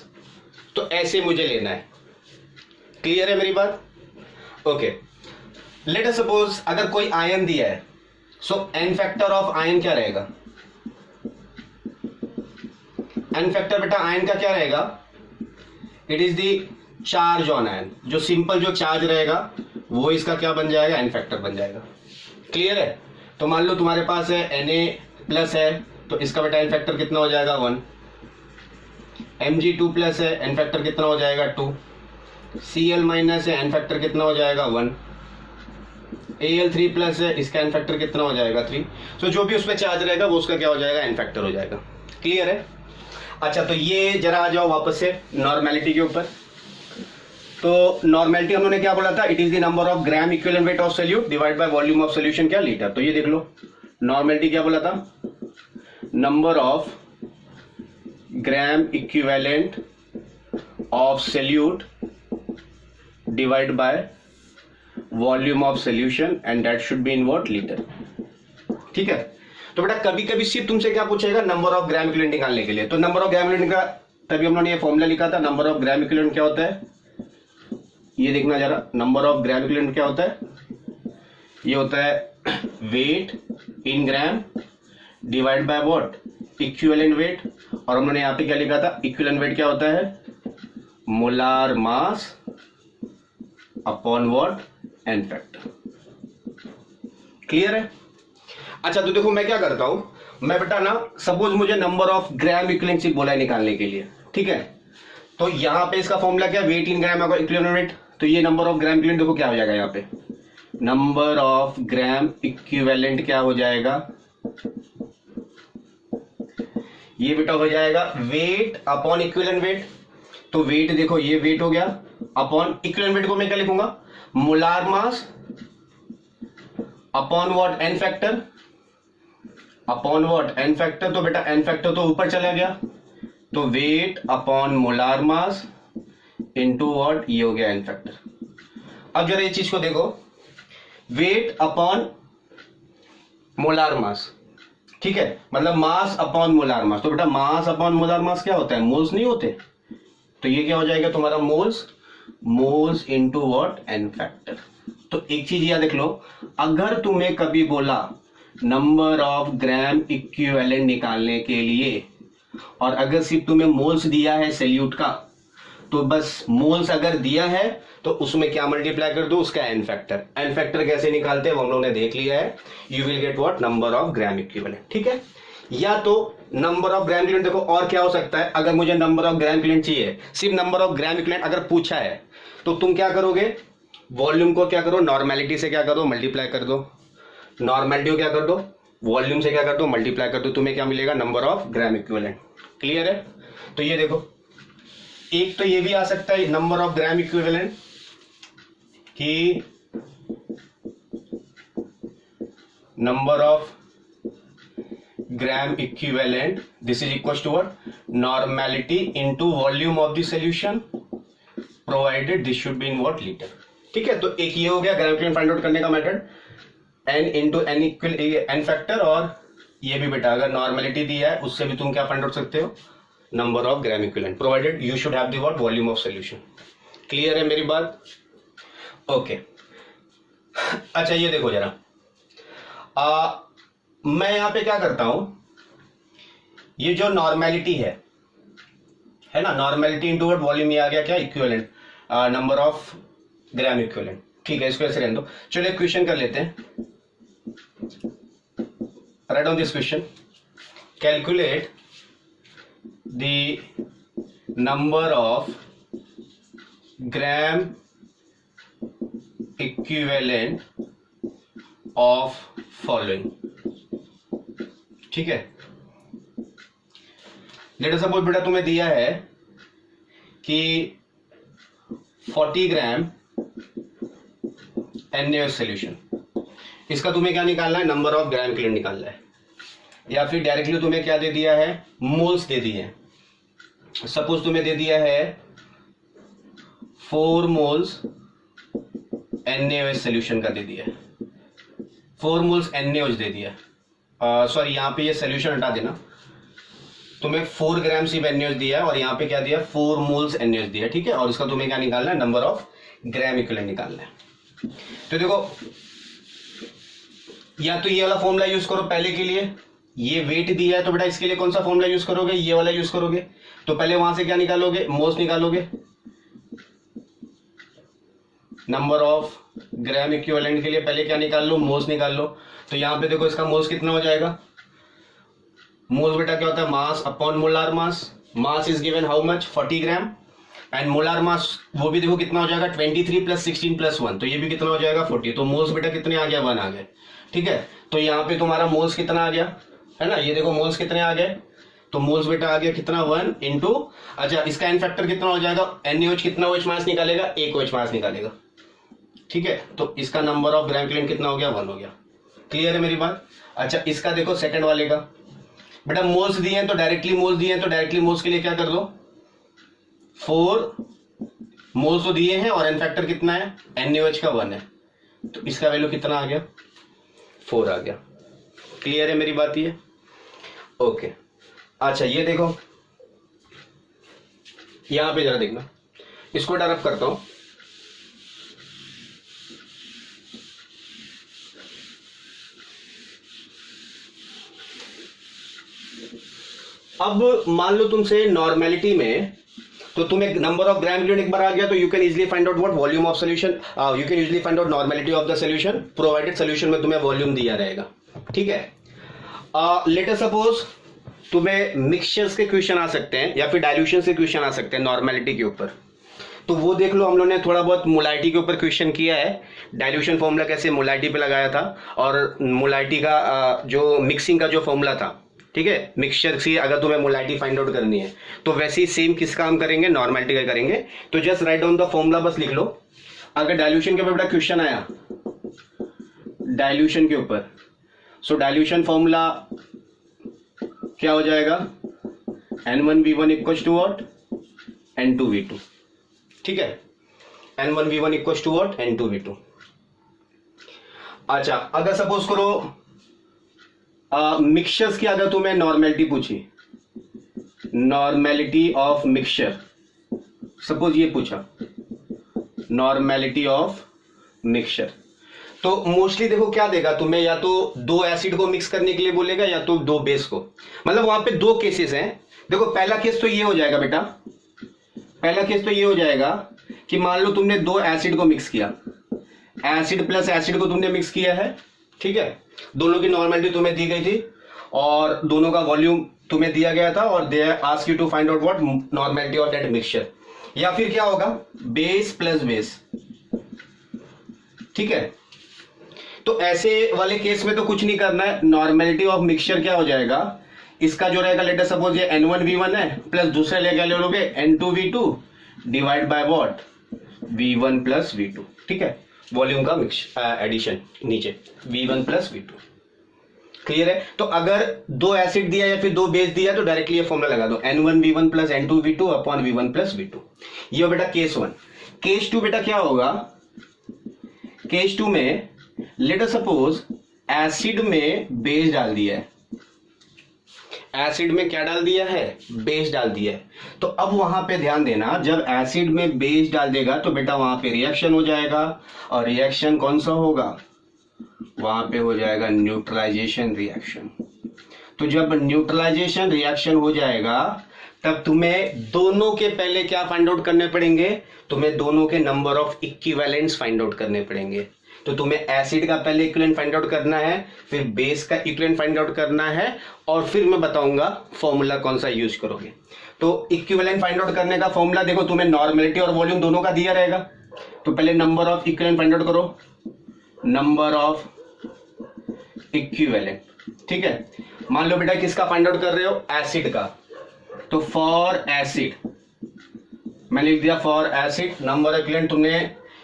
तो ऐसे मुझे लेना है. क्लियर है मेरी बात. ओके. लेट अस सपोज अगर कोई आयन दिया है, सो n फैक्टर ऑफ आयन क्या रहेगा, n फैक्टर बेटा आयन का क्या रहेगा, it is the charge on ion. जो सिंपल जो चार्ज रहेगा वो इसका क्या बन जाएगा, n फैक्टर बन जाएगा. क्लियर है. तो मान लो तुम्हारे पास है Na प्लस है, तो इसका बेटा n फैक्टर कितना हो जाएगा, 1. Mg2 प्लस है, n फैक्टर कितना हो जाएगा, 2. Cl माइनस है, n फैक्टर कितना हो जाएगा, 1. Al3 प्लस है, इसका n फैक्टर कितना हो जाएगा, 3. तो जो भी उसमें चार्ज रहेगा वो उसका क्या हो जाएगा, n फैक्टर हो जाएगा. क्लियर है. अच्छा तो ये जरा आ जाओ वापस से नॉर्मेलिटी के ऊपर. तो नॉर्मेलिटी हम लोगों ने क्या बोला था, it is the number of gram equivalent weight of solute divide by volume of solution क्या, लीटर. तो ये देख लो नॉर्मेलिटी क्या बोला था, number of gram equivalent of solute divide by volume of solution and that should be in what litre. ठीक है, तो बेटा कभी कभी सिर्फ तुमसे क्या पूछेगा, नंबर ऑफ ग्राम इक्विवेलेंट निकालने के लिए। तो नंबर ऑफ ग्राम इक्विवेलेंट का तभी हम लोगों ने ये फॉर्मूला लिखा था। नंबर ऑफ ग्राम इक्विवेलेंट क्या होता है, ये देखना जरा, नंबर ऑफ ग्राम इक्विवेलेंट क्या होता है, ये होता है weight in gram divide by what, equivalent weight. और हम लोगों ने यहाँ पे क्या लिखा था, इक्विवेलेंट वेट क्या होता है, molar mass upon what, N factor. Clear है? अच्छा, तो देखो मैं क्या करता हूं, मैं बेटा ना सपोज मुझे नंबर ऑफ ग्राम इक्विवेलेंट बोला है निकालने के लिए, ठीक है, तो यहां पे इसका फॉर्मूला क्या, wait in gram equivalent weight. तो ये नंबर ऑफ ग्राम इक्विवेलेंट देखो क्या हो जाएगा, यहाँ पे नंबर ऑफ ग्राम इक्विवेलेंट क्या हो जाएगा, ये बेटा हो जाएगा वेट अपॉन इक्विवेलेंट वेट। तो वेट देखो ये वेट हो गया, अपॉन इक्विवेलेंट वेट को मैं क्या लिखूंगा, molar mass upon what, N factor, upon what, N factor. तो बेटा एन फैक्टर तो ऊपर चला गया, तो weight upon molar mass into what, ये हो गया एन फैक्टर। अब जरा ये चीज को देखो, वेट अपॉन मोलार मास, ठीक है, मतलब मास अपॉन मोलार मास। तो बेटा मास अपॉन मोलार मास क्या होता है, मोल्स नहीं होते, तो ये क्या हो जाएगा तुम्हारा moles, moles into what, N factor. तो एक चीज याद रख लो, अगर तुम्हें कभी बोला नंबर ऑफ ग्राम इक्विवेलेंट निकालने के लिए, और अगर सिर्फ तुम्हें मोल्स दिया है सैल्यूट का, तो बस मोल्स अगर दिया है तो उसमें क्या मल्टीप्लाई कर दो, उसका एन फैक्टर। एन फैक्टर कैसे निकालते हैं वो हम लोगों ने देख लिया है, you will get what, number of gram equivalent. ठीक है, या तो नंबर ऑफ ग्राम इक्विवेलेंट, देखो और क्या हो सकता है, अगर मुझे नंबर ऑफ ग्राम इक्विवेलेंट चाहिए, सिर्फ नंबर ऑफ ग्राम इक्विवेलेंट अगर पूछा है, तो तुम क्या करोगे, वॉल्यूम को क्या करो, नॉर्मेलिटी से क्या करो, मल्टीप्लाई कर दो, नॉर्मेलिटी को क्या कर दो, वॉल्यूम से क्या कर दो, मल्टीप्लाई कर दो, तुम्हें क्या मिलेगा, number of gram equivalent. Clear है? तो ये देखो, एक तो ये भी आ सकता है नंबर ऑफ ग्राम इक्विवेलेंट कि number of gram equivalent, this is equal to what, normality into volume of the solution provided this should be in what, litre. ठीक है, तो एक ये हो गया ग्राम इक्विवेलेंट फाइंड आउट करने का method, N into N equal N factor. और ये भी बेटा अगर नॉर्मेलिटी दिया है उससे भी तुम क्या फाइंड आउट सकते हो, number of gram equivalent provided you should have the what, volume of solution. Clear है मेरी बात? ओके। अच्छा ये देखो जरा, मैं यहां पे क्या करता हूं, ये जो नॉर्मेलिटी है ना, नॉर्मेलिटी इंटू व्हाट, वॉल्यूम, ये आ गया क्या, equivalent, number of gram equivalent. ठीक है, इसको ऐसे रहने दो। चलो एक क्वेश्चन कर लेते हैं, write down this question, calculate the number of gram equivalent of following. ठीक है, लेट अस सपोज बेटा तुम्हें दिया है कि 40 ग्राम NaOH सॉल्यूशन, इसका तुम्हें क्या निकालना है, नंबर ऑफ ग्राम इक्विवेलेंट निकालना है, या फिर डायरेक्टली तुम्हें क्या दे दिया है, मोल्स दे दिए हैं। सपोज तुम्हें दे दिया है 4 मोल्स NaOH सॉल्यूशन का दे दिया है, 4 मोल्स NaOH दे दिया, सॉरी यहाँ पे ये सॉल्यूशन हटा देना, तुम्हें 4 ग्राम सिर्फ NaOH दिया है और यहाँ पे क्या दिया, 4 मोल्स NaOH दिया है। ठीक है, और इसका तुम्हें क्या निकालना है, नंबर ऑफ ग्राम इक्विवेलेंट निकालना है। तो देखो, या तो ये वाला फॉर्मूला यूज करो पहले के लिए, ये वेट दिया है तो बेटा इसके लिए कौन सा फॉर्मूला यूज करोगे, ये वाला यूज करोगे। तो पहले वहां से क्या निकालोगे, मोल्स निकालोगे, नंबर ऑफ ग्राम इक्विवेलेंट के लिए पहले क्या निकाल लो, मोल्स निकाल लो। तो यहां पे देखो इसका मोल्स कितना हो जाएगा, मोल्स बेटा क्या होता है, mass upon molar mass. Mass is given how much, 40 gram, and molar mass वो भी देखो कितना हो जाएगा, 23 + 16 + 1, तो ये भी कितना हो जाएगा, 40। तो मोल्स बेटा कितने आ गया, 1 आ गए। ठीक है, तो यहाँ पे तुम्हारा मोल्स कितना आ गया, है ना, ये देखो मोल्स कितने आ गए, तो मोल्स बेटा आ गया कितना, 1 इंटू, अच्छा इसका एन फैक्टर कितना हो जाएगा, NaOH कितना OH मास निकालेगा, 1 OH मास निकालेगा। ठीक है, तो इसका नंबर ऑफ ग्राम इक्विवेलेंट कितना हो गया, 1 हो गया। क्लियर है मेरी बात? अच्छा इसका देखो सेकंड वाले का, बेटा मोल्स दिए हैं तो डायरेक्टली मोल्स दिए हैं, तो डायरेक्टली मोल्स के लिए क्या कर दो, 4 मोल्स तो दिए हैं और एन फैक्टर कितना है, NaOH का 1 है, तो इसका वैल्यू कितना आ गया, 4 आ गया। क्लियर है मेरी बात ये? ओके। अच्छा ये देखो, यहां पे जरा देखना, इसको डायरेक्ट करता हूं। अब मान लो तुमसे नॉर्मेलिटी में, तो तुम्हें नंबर ऑफ ग्राम यूनिट एक बार आ गया, तो you can easily find out what volume of solution, you can easily find out normality of the solution provided solution में तुम्हें वॉल्यूम दिया रहेगा। ठीक है, लेट अस सपोज तुम्हें मिक्सचर्स के क्वेश्चन आ सकते हैं या फिर डाइल्यूशन से क्वेश्चन आ सकते हैं नॉर्मेलिटी के ऊपर, तो वो देख लो। हम लोगों ने थोड़ा बहुत मोलाइटी के ऊपर क्वेश्चन किया है, डाइल्यूशन फॉर्मूला कैसे मोलाइटी पे लगाया था, और मोलाइटी का जो मिक्सिंग का जो फॉर्मूला था, ठीक है, मिक्सचर से अगर तुम्हें मोलाइटी फाइंड आउट करनी है, तो वैसे ही सेम किस काम करेंगे, नॉर्मेलिटी का करेंगे। तो just right down the formula, बस लिख लो। अगर डाइल्यूशन के ऊपर बेटा क्वेश्चन आया, डाइल्यूशन के ऊपर, सो डाइल्यूशन फॉर्मूला क्या हो जाएगा, N1V1 equal to what, N2V2। ठीक है, N1V1 equal to what, N2V2। अच्छा अगर सपोज करो मिक्सचर्स की अगर तुम्हें नॉर्मेलिटी पूछी, नॉर्मेलिटी ऑफ मिक्सचर, सपोज ये पूछा नॉर्मेलिटी ऑफ मिक्सचर, तो मोस्टली देखो क्या देगा तुम्हें, या तो 2 एसिड को मिक्स करने के लिए बोलेगा या तो 2 बेस को। मतलब वहां पे 2 केसेस हैं। देखो पहला केस तो ये हो जाएगा बेटा, पहला केस तो ये हो जाएगा कि मान लो तुमने 2 एसिड को मिक्स किया, एसिड प्लस एसिड को तुमने मिक्स किया है, ठीक है, दोनों की नॉर्मेलिटी तुम्हें दी गई थी और दोनों का वॉल्यूम तुम्हें दिया गया था, और they ask you to find out what normality of that mixture. या फिर क्या होगा, बेस प्लस बेस। ठीक है, तो ऐसे वाले केस में तो कुछ नहीं करना है, नॉर्मेलिटी ऑफ मिक्सचर क्या हो जाएगा, इसका जो रहेगा, लेट अस सपोज ये N1V1 है, प्लस दूसरे लेके ले लोगे N2V2 divide by what, V1 plus V2। ठीक है, वॉल्यूम का मिक्स एडिशन नीचे V1 प्लस V2। क्लियर है? तो अगर 2 एसिड दिया या फिर 2 बेस दिया तो डायरेक्टली ये फॉर्मूला लगा दो, N1V1 plus N2V2 upon V1 plus V2। ये बेटा केस 1। केस 2 बेटा क्या होगा, केस 2 में लेट अस सपोज एसिड में बेस डाल दिया है, एसिड में क्या डाल दिया है, बेस डाल दिया है। तो अब वहां पे ध्यान देना, जब एसिड में बेस डाल देगा तो बेटा वहां पे रिएक्शन हो जाएगा, और रिएक्शन कौन सा होगा, वहां पे हो जाएगा न्यूट्रलाइजेशन रिएक्शन। तो जब न्यूट्रलाइजेशन रिएक्शन हो जाएगा तब तुम्हें दोनों के पहले क्या फाइंड आउट करने पड़ेंगे, तुम्हें दोनों के number of equivalents find out करने पड़ेंगे। तो तुम्हें एसिड का पहले इक्विवेलेंट फाइंड आउट करना है, फिर बेस का इक्विवेलेंट फाइंड आउट करना है, और फिर मैं बताऊंगा फॉर्मूला कौन सा यूज करोगे। तो इक्विवेलेंट फाइंड आउट करने का फॉर्मूला देखो, तुम्हें नॉर्मेलिटी और वॉल्यूम दोनों का दिया रहेगा। तो पहले number of equivalent find out करो, नंबर ऑफ इक्विवेलेंट। ठीक है, मान लो बेटा किसका फाइंड आउट कर रहे हो, एसिड का, तो फॉर एसिड मैंने लिख दिया, for acid number of equivalent तुमने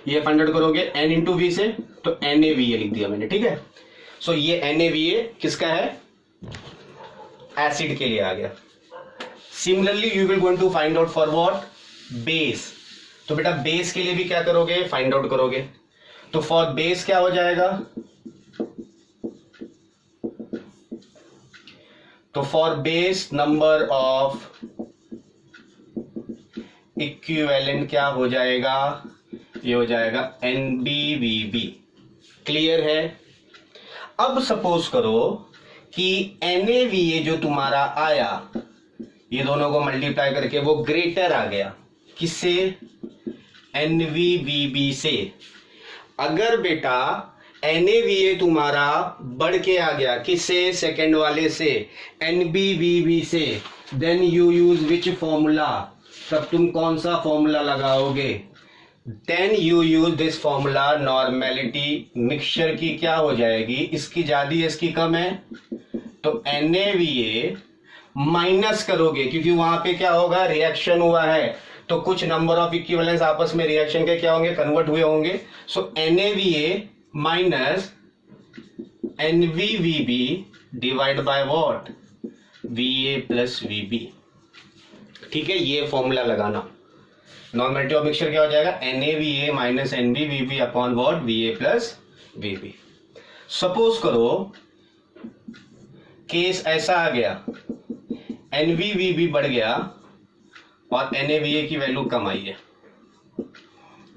ये फाइंड आउट करोगे N इंटू वी से, तो NaVa लिख दिया मैंने। ठीक है, सो ये NaVa किसका है, एसिड के लिए आ गया। Similarly you will going to find out for what, base. तो बेटा बेस के लिए भी क्या करोगे, फाइंड आउट करोगे। तो फॉर बेस क्या हो जाएगा, तो for base number of equivalent क्या हो जाएगा, ये हो जाएगा NbVb। क्लियर है? अब सपोज करो कि NaVa जो तुम्हारा आया, ये दोनों को मल्टीप्लाई करके वो ग्रेटर आ गया, किससे, NvVb से। अगर बेटा NaVa तुम्हारा बढ़ के आ गया, किससे, सेकेंड वाले से, NbVb से, then you use which formula, तब तुम कौन सा फॉर्मूला लगाओगे, then you use this formula. Normality mixture की क्या हो जाएगी, इसकी ज्यादा है इसकी कम है, तो NaVa माइनस करोगे, क्योंकि वहां पे क्या होगा, रिएक्शन हुआ है, तो कुछ नंबर ऑफ इक्विवेलेंस आपस में रिएक्शन के क्या होंगे, कन्वर्ट हुए होंगे। सो NaVa minus NvVb divide by what, Va plus Vb। ठीक है, ये फॉर्मूला लगाना। नॉर्मेलिटी ऑफ मिक्सचर क्या हो जाएगा, NaVa minus NbVb upon what, Va plus VB. Suppose करो केस ऐसा आ गया, एनवीवीबी बढ़ गया और एनएवीए की वैल्यू कम आई है,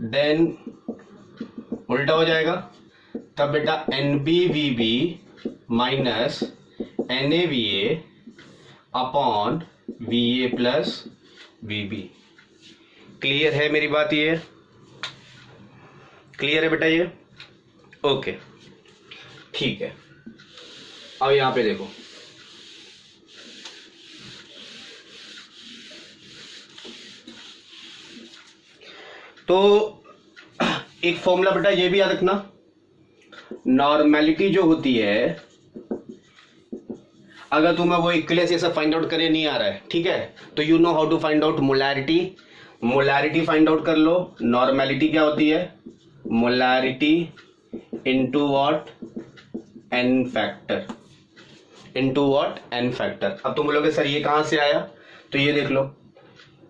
देन उल्टा हो जाएगा। तब बेटा एनबीवीबी माइनस एनएवीए अपॉन वीए प्लस वीबी। क्लियर है मेरी बात? ये क्लियर है बेटा? ये ओके, ठीक है। अब यहां पे देखो, तो एक फॉर्मूला बेटा ये भी याद रखना, नॉर्मेलिटी जो होती है, अगर तुम्हें वो इक्विवेलेंस ऐसा फाइंड आउट करने नहीं आ रहा है, ठीक है, तो you know how to find out molarity. Molarity find out कर लो। नॉर्मेलिटी क्या होती है? Molarity into what? N factor, into what? N factor. अब तुम बोलोगे सर ये कहां से आया? तो ये देख लो,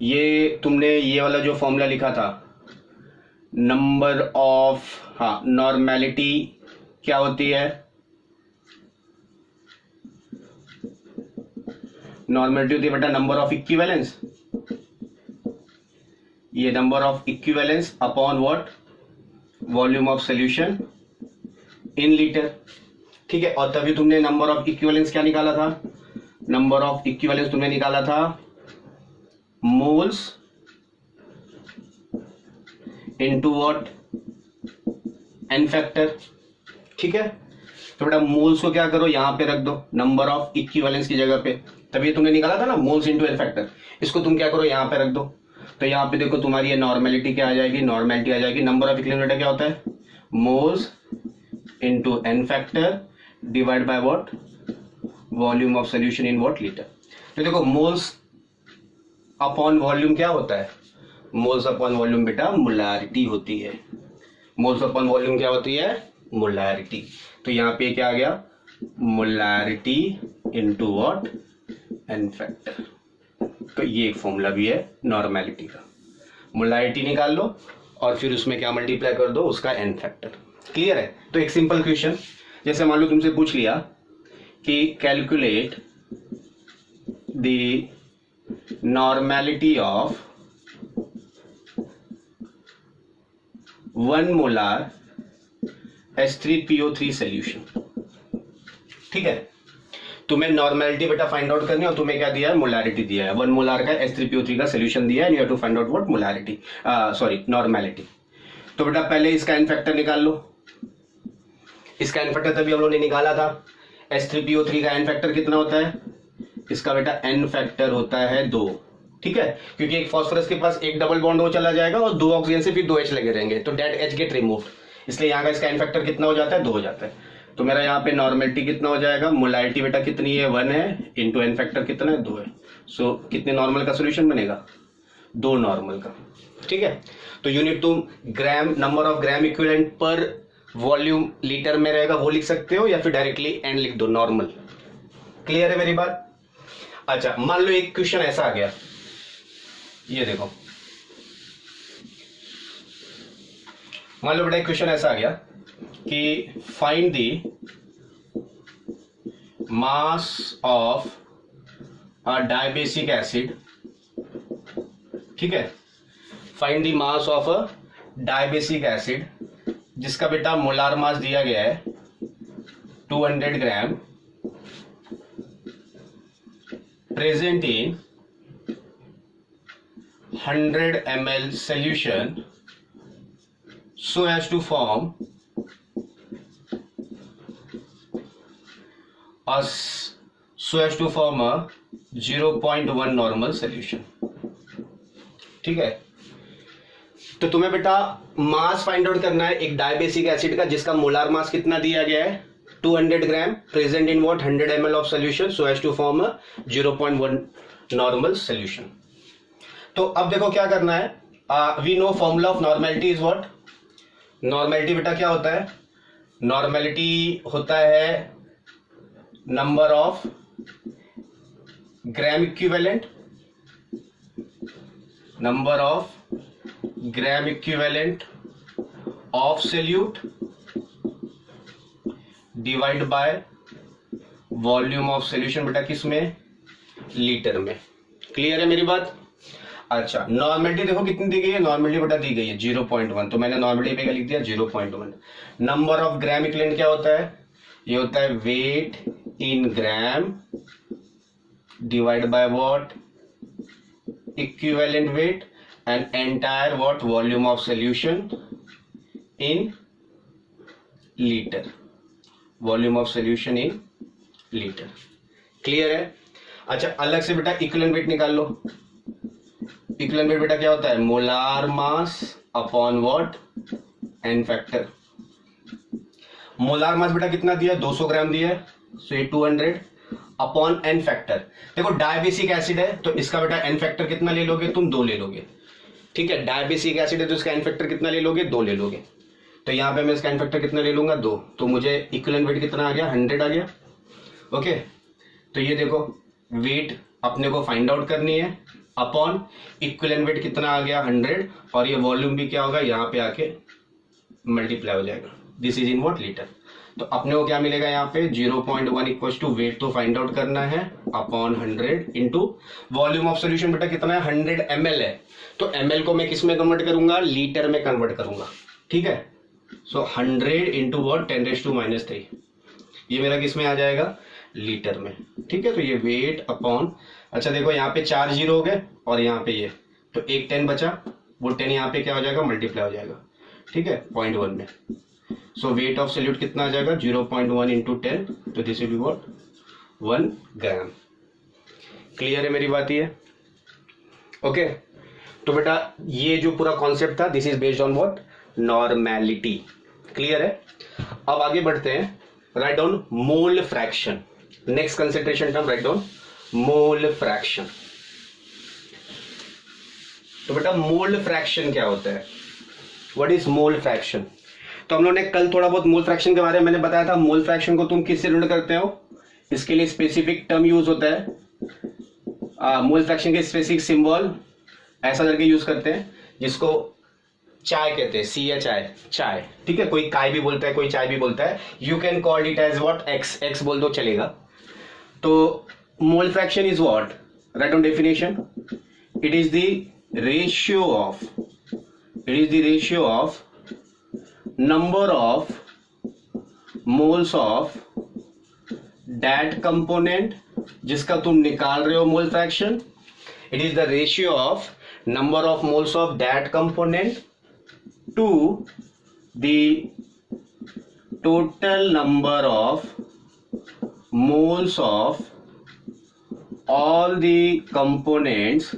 ये तुमने ये वाला जो फॉर्मूला लिखा था, नंबर ऑफ, हाँ, नॉर्मेलिटी क्या होती है? नॉर्मेलिटी होती है बेटा नंबर ऑफ इक्विवेलेंस, ये number of equivalence upon what? Volume of solution in litre, ठीक है। और तभी तुमने नंबर ऑफ इक्विवेलेंस क्या निकाला था? नंबर ऑफ इक्विवेलेंस तुमने निकाला था moles into what? N factor, ठीक है। तो बेटा मोल्स को क्या करो, यहां पे रख दो नंबर ऑफ इक्विवेलेंस की जगह पे, तभी तुमने निकाला था ना मोल्स इनटू एन फैक्टर। इसको तुम क्या करो, यहां पे रख दो। तो यहां पे देखो तुम्हारी ये नॉर्मेलिटी क्या आ जाएगी? नॉर्मेलिटी आ जाएगी नंबर ऑफ इक्विवेलेंस बेटा क्या होता है? Moles into N factor divide by what? Volume of solution in what? Litre. तो देखो मोल्स अपॉन वॉल्यूम क्या होता है? मोल्स अपॉन वॉल्यूम बेटा मोलैरिटी होती है। मोल्स अपॉन वॉल्यूम क्या होती है? मोलैरिटी। तो यहाँ पे क्या आ गया? Molarity into what? N factor. तो ये एक फॉर्मूला भी है नॉर्मेलिटी का। मोलैरिटी निकाल लो और फिर उसमें क्या मल्टीप्लाई कर दो? उसका एन फैक्टर। क्लियर है? तो एक सिंपल क्वेश्चन, जैसे मान लो तुमसे पूछ लिया कि calculate the normality of 1 molar H3PO3 solution, ठीक है। तुम्हें नॉर्मेलिटी बेटा फाइंड आउट करनी है और तुम्हें क्या दिया है? मोलैरिटी दिया है। 1 मोलार का H3PO3 का सॉल्यूशन दिया है, you have to find out what? Molarity, sorry normality. तो बेटा पहले इसका एन फैक्टर निकाल लो। इसका एन फैक्टर तभी हम लोगों ने निकाला था। H3PO3 का एन फैक्टर कितना होता है? इसका बेटा एन फैक्टर होता है 2, ठीक है, क्योंकि एक फास्फोरस के पास एक डबल बॉन्ड वो चला जाएगा और 2 ऑक्सीजन से फिर 2 H लगे रहेंगे, तो डेट H गेट रिमूव्ड, इसलिए यहाँ का इसका एन फैक्टर कितना हो जाता है? 2 हो जाता है। तो मेरा यहाँ पे नॉर्मेलिटी कितना हो जाएगा? मोलैरिटी बेटा कितनी है? 1 है, इंटू एन फैक्टर कितना है? 2 है। सो कितने नॉर्मल का सोल्यूशन बनेगा? 2 नॉर्मल का, ठीक है। तो यूनिट तुम gram, number of gram equivalent per volume litre में रहेगा वो लिख सकते हो, या फिर डायरेक्टली एन लिख दो, नॉर्मल। क्लियर है मेरी बात? अच्छा, मान लो एक क्वेश्चन ऐसा आ गया, ये देखो, मान लो बेटा एक क्वेश्चन ऐसा आ गया कि find the mass of a dibasic acid, ठीक है, find the mass of a dibasic acid जिसका बेटा मोलार मास दिया गया है 200 gram, present in 100 ml solution so as to form a 0.1 normal solution, ठीक है। तो तुम्हें बेटा मास फाइंड आउट करना है एक डायबेसिक एसिड का जिसका मोलार मास कितना दिया गया है? 200 gram, present in what? 100 ml of solution so as to form a 0.1 normal solution. तो अब देखो क्या करना है, we know formula of normality is what? Normality बेटा क्या होता है? नॉर्मेलिटी होता है number of gram equivalent, number of gram equivalent of solute divide by volume of solution बेटा किस में, लीटर में। क्लियर है मेरी बात। अच्छा नॉर्मलिटी देखो कितनी दी गई है, नॉर्मलिटी बेटा दी गई है 0.1, तो मैंने नॉर्मलिटी पे क्या लिख दिया 0.1। नंबर ऑफ ग्राम इक्विवेलेंट क्या होता है, ये होता है weight in gram divide by what, equivalent weight and entire what, volume of solution in litre, volume of solution in litre. Clear है। अच्छा अलग से बेटा इक्विवेलेंट वेट निकाल लो। इक्विवेलेंट वेट बेटा क्या होता है, molar mass upon what, N factor. Molar mass बेटा कितना दिया, 200 ग्राम दिया है, सो ये 200 अपॉन एन फैक्टर। देखो डायबेसिक एसिड है तो इसका बेटा एन फैक्टर कितना ले लोगे तुम, 2 ले लोगे। ठीक है, डायबेसिक एसिड है तो इसका एन फैक्टर कितना ले लोगे, 2 ले लोगे। तो यहां पे मैं इसका एन फैक्टर कितना ले लूंगा, 2। तो मुझे इक्विवेलेंट वेट कितना आ गया, 100 आ गया। ओके तो ये देखो वेट अपने को फाइंड आउट करनी है अपॉन इक्विवेलेंट वेट कितना आ गया 100, और ये वॉल्यूम भी क्या होगा यहाँ पे आके मल्टीप्लाई हो जाएगा, this is in what, litre. तो अपने को क्या मिलेगा यहाँ पे 0.1 इक्वल टू वेट तो फाइंड आउट करना है upon 100 into volume of solution बेटा कितना है 100 ml है, तो ml को मैं किस में कन्वर्ट करूंगा, लीटर में कन्वर्ट करूंगा। ठीक है, सो 100 इंटू वॉट 10⁻⁻3, ये मेरा किस में आ जाएगा, लीटर में। ठीक है, तो ये वेट अपॉन, अच्छा देखो यहाँ पे 4 जीरो हो गए और यहाँ पे ये, तो एक 10 बचा, वो 10 यहाँ पे क्या हो जाएगा, मल्टीप्लाई हो जाएगा। ठीक है 0.1 में, सो वेट ऑफ सॉल्यूट कितना आ जाएगा 0.1 इंटू 10, तो this will be what 1 gram. Clear है मेरी बात ये। ओके तो बेटा ये जो पूरा कॉन्सेप्ट था this is based on what, normality. Clear है। अब आगे बढ़ते हैं, write down mole fraction. Next consideration term write down mole fraction. तो बेटा मोल फ्रैक्शन क्या होता है, व्हाट इज मोल फ्रैक्शन। तो हम लोगों ने कल थोड़ा बहुत मोल फ्रैक्शन के बारे में मैंने बताया था, मोल फ्रैक्शन को तुम किससे डिनोट करते हो, इसके लिए स्पेसिफिक टर्म यूज होता है। मोल फ्रैक्शन के स्पेसिफिक सिंबल ऐसा करके यूज करते हैं जिसको चाय कहते हैं, CHI चाय। ठीक है, कोई काय भी बोलता है, कोई चाय भी बोलता है। You can call it as what, X बोल दो चलेगा। तो mole fraction is what, write on definition, it is the ratio of number of moles of that component जिसका तुम निकाल रहे हो mole fraction, it is the ratio of number of moles of that component to the total number of moles of all the components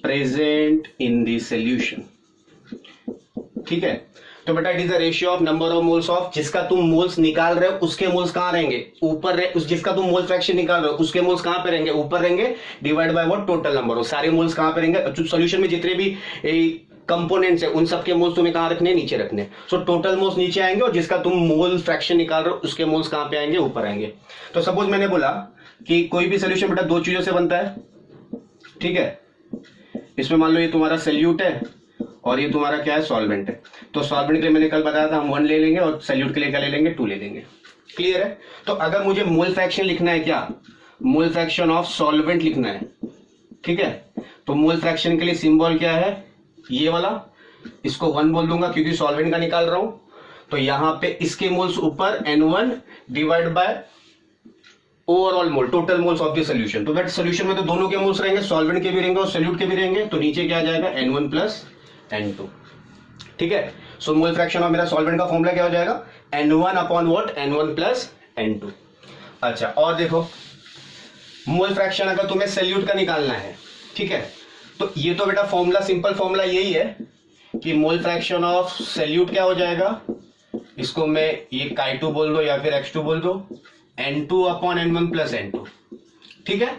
present in the solution. ठीक है, तो बेटा it is the ratio of number of moles of, जिसका तुम moles निकाल रहे हो उसके मोल्स कहां रहेंगे, ऊपर उस जिसका तुम मोल फ्रैक्शन निकाल रहे हो उसके मोल्स कहां पे रहेंगे, ऊपर रहेंगे, divide by what, total number of, सारे मोल्स कहां पे रहेंगे, सॉल्यूशन में जितने भी कंपोनेंट्स है उन सबके मोल्स तुम्हें कहां रखने, नीचे रखने। सो टोटल मोल्स नीचे आएंगे और जिसका तुम मोल फ्रैक्शन निकाल रहे हो उसके मोल्स कहां पे आएंगे, ऊपर आएंगे। तो सपोज मैंने बोला कि कोई भी सॉल्यूशन बेटा 2 चीजों से बनता है। ठीक है, इसमें मान लो ये तुम्हारा सॉल्यूट है और ये तुम्हारा क्या है, सॉल्वेंट है। तो सॉल्वेंट के लिए मैंने कल बताया था हम 1 ले लेंगे और सॉल्यूट के लिए क्या ले लेंगे, 2 ले लेंगे। क्लियर है। तो अगर मुझे मोल फ्रैक्शन लिखना है, क्या मोल फ्रैक्शन ऑफ सॉल्वेंट लिखना है, ठीक है, तो मोल फ्रैक्शन के लिए सिंबल क्या है, ये वाला, इसको 1 बोल दूंगा क्योंकि सॉल्वेंट का निकाल रहा हूं। तो यहां पे इसके मोल्स ऊपर N1 divide by overall mole, total moles of the solution. तो दैट सॉल्यूशन में तो दोनों के मोल्स रहेंगे, सॉल्वेंट के भी रहेंगे और सॉल्यूट के भी रहेंगे। तो नीचे क्या आ जाएगा, N1 प्लस N2। ठीक है, सो मोल फ्रैक्शन ऑफ मेरा सॉल्वेंट का फॉर्मूला क्या हो जाएगा, N1 upon what, N1 plus N2। अच्छा और देखो मोल फ्रैक्शन अगर तुम्हें सॉल्यूट का निकालना है, ठीक है, तो ये तो बेटा फॉर्मूला, सिंपल फॉर्मूला यही है कि मोल फ्रैक्शन ऑफ सॉल्यूट क्या हो जाएगा, इसको मैं ये Chi2 बोल दो या फिर X2 बोल दो, N2 upon N1 plus N2। ठीक है,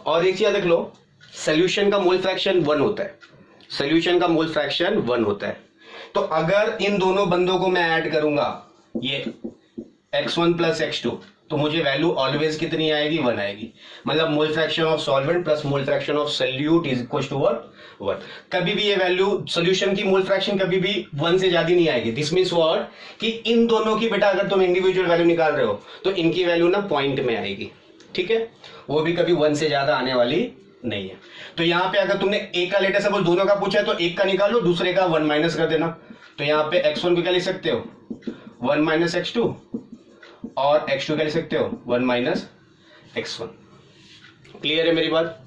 और एक चीज देख लो, सॉल्यूशन का मोल फ्रैक्शन 1 होता है, सॉल्यूशन का मोल फ्रैक्शन 1 होता है। तो अगर इन दोनों बंदों को मैं ऐड करूंगा, ये X1 प्लस X2, तो मुझे वैल्यू ऑलवेज कितनी आएगी, 1 आएगी। मतलब mole fraction of solvent plus mole fraction of solute is equal to what, 1। कभी भी ये वैल्यू सॉल्यूशन की मोल फ्रैक्शन कभी भी 1 से ज्यादा नहीं आएगी। दिस मींस व्हाट कि इन दोनों की बेटा अगर तुम इंडिविजुअल वैल्यू निकाल रहे हो तो इनकी वैल्यू ना पॉइंट में आएगी, ठीक है, वो भी कभी 1 से ज्यादा आने वाली नहीं है। तो यहाँ पे अगर तुमने एक का लेटर सपोज दोनों का पूछा है तो एक का निकालो, दूसरे का 1 माइनस कर देना। तो यहाँ पे x1 को क्या लिख सकते हो, 1 माइनस x2, और x2 क्या लिख सकते हो, 1 माइनस x1। क्लियर है मेरी बात?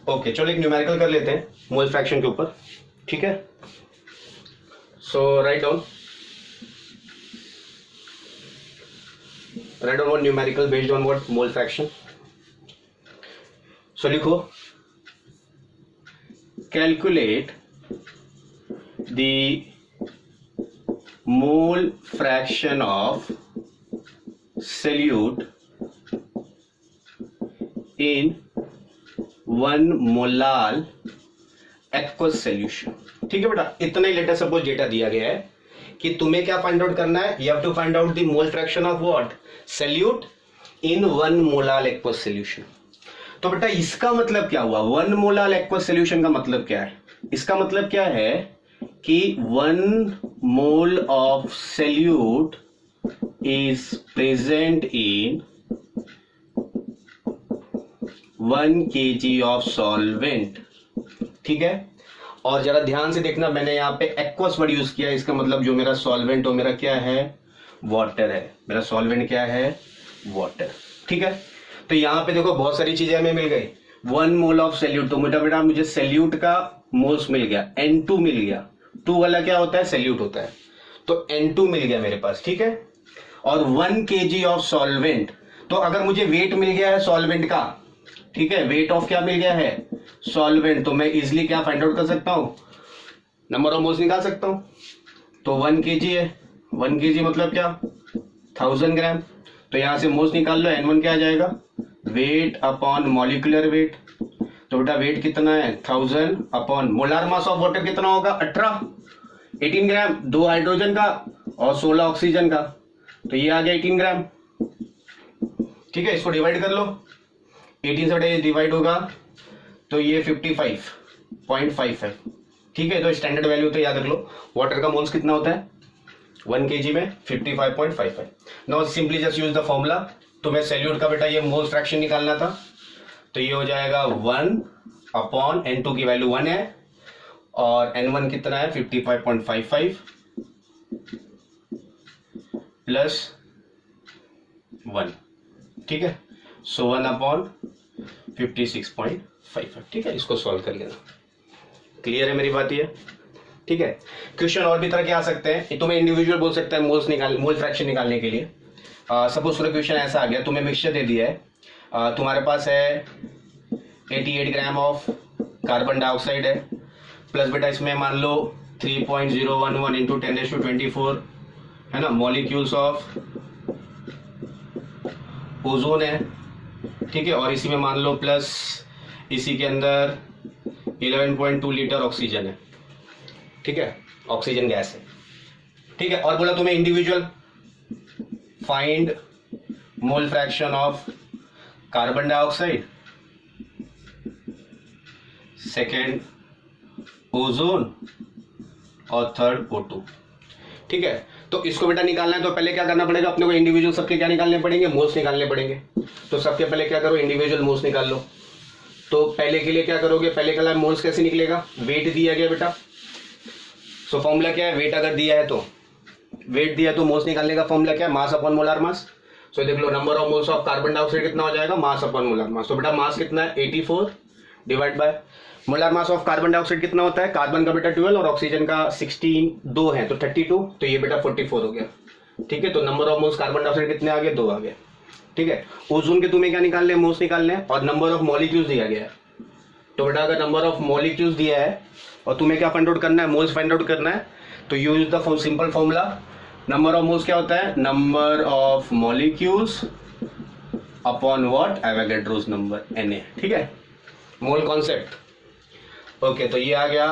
ओके, चलो एक न्यूमेरिकल कर लेते हैं मोल फ्रैक्शन के ऊपर, ठीक है। So write down one numerical based on what, mole fraction. So लिखो, calculate the mole fraction of solute in 1 molal aqueous solution. ठीक है बेटा, इतना ही लेटर सपोज डेटा दिया गया है कि तुम्हें क्या फाइंड आउट करना है, you have to find out the mole fraction of what, solute in 1 molal aqueous solution. तो बेटा इसका मतलब क्या हुआ, 1 मोलाल एक्वस सॉल्यूशन का मतलब क्या है, इसका मतलब क्या है कि 1 mole of solute is present in 1 kg of solvent. ठीक है, और जरा ध्यान से देखना, मैंने यहां पे एक्वस वर्ड यूज किया, इसका मतलब जो मेरा सॉल्वेंट हो मेरा क्या है, वाटर है, मेरा सॉल्वेंट क्या है, वाटर। ठीक है, तो यहां पे देखो बहुत सारी चीजें हमें मिल गई, 1 मोल ऑफ सॉल्यूट, तो बेटा मुझे सॉल्यूट का मोल्स मिल गया, N2 मिल गया, 2 वाला क्या होता है, सॉल्यूट होता है, तो N2 मिल गया मेरे पास। ठीक है, और 1 kg ऑफ सॉल्वेंट, तो अगर मुझे वेट मिल गया है सॉल्वेंट का, ठीक है, वेट ऑफ क्या मिल गया है, सॉल्वेंट, तो मैं इजिली क्या फाइंड आउट कर सकता हूं, नंबर ऑफ मोल्स निकाल सकता हूं। तो 1 kg है, 1 kg मतलब क्या, 1000 ग्राम, तो यहां से मोल्स निकाल लो, N1 क्या आ जाएगा, वेट अपॉन मॉलिक्यूलर वेट। तो बेटा वेट कितना है, 1000 upon molar mass of water कितना होगा, 18 ग्राम, 2 हाइड्रोजन का और 16 ऑक्सीजन का, तो ये आ गया 18 ग्राम। ठीक है, इसको डिवाइड कर लो, 18 से डिवाइड होगा तो ये 55.55। ठीक है, तो स्टैंडर्ड वैल्यू तो याद रख लो, वाटर का मोल्स कितना होता है 1 kg में 55.55। Now simply just use the formula, तुम्हें सॉल्यूट का बेटा ये मोल फ्रैक्शन निकालना था, तो ये हो जाएगा 1 अपॉन N2 की वैल्यू 1 है और N1 कितना है 55.55 प्लस 1। ठीक है, सो 1 अपॉन 56.55। ठीक है, इसको सॉल्व कर लेना। क्लियर है मेरी बात ये? ठीक है, क्वेश्चन और भी तरह के आ सकते हैं, तुम्हें इंडिविजुअल बोल सकते हैं मोल फ्रैक्शन निकालने के लिए। सपोज पूरा क्वेश्चन ऐसा आ गया, तुम्हें मिक्सचर दे दिया है, तुम्हारे पास है 88 ग्राम ऑफ कार्बन डाइऑक्साइड है, प्लस बेटा इसमें मान लो 3.011 इंटू 10⁻²4 है ना, मॉलिक्यूल्स ऑफ ओजोन है। ठीक है, और इसी में मान लो प्लस इसी के अंदर 11.2 लीटर ऑक्सीजन है। ठीक है, ऑक्सीजन गैस है। ठीक है, और बोला तुम्हें individual find mole fraction of carbon dioxide, second ozone और थर्ड O2। ठीक है, तो इसको बेटा निकालना है तो पहले क्या करना पड़ेगा, अपने को इंडिविजुअल सबके क्या निकालने पड़ेंगे, मोल्स निकालने पड़ेंगे। तो सबके पहले क्या करो, इंडिविजुअल मोल्स निकाल लो। तो पहले के लिए क्या करोगे, पहले का मोल्स कैसे निकलेगा, वेट दिया गया बेटा, सो फॉर्मूला क्या है, वेट अगर दिया है तो वेट दिया तो मोल्स निकालने का फॉर्मूला क्या है, mass upon molar mass. So देख लो, number of moles of carbon dioxide कितना हो जाएगा, मास अपॉन मोलार मास। तो बेटा मास कितना है 84 divide by molar mass of carbon dioxide कितना होता है, कार्बन का बेटा 12 और ऑक्सीजन का 16, 2 है तो 32, तो ये बेटा 44 हो गया। ठीक है, तो number of moles carbon dioxide कितने आ गए, 2 आ गए। ठीक है, ओजोन के तुम्हें क्या निकालने हैं, मोल्स निकालने हैं, और नंबर ऑफ मॉलिक्यूल्स दिया गया है। तो बेटा अगर नंबर ऑफ मॉलिक्यूल्स दिया है और तुम्हें क्या फाइंड आउट करना है, मोल्स फाइंड आउट करना है, तो use the simple formula, number of moles क्या होता है, number of molecules upon what, Avogadro's number Na। ठीक है, मोल कॉन्सेप्ट। ओके, तो ये आ गया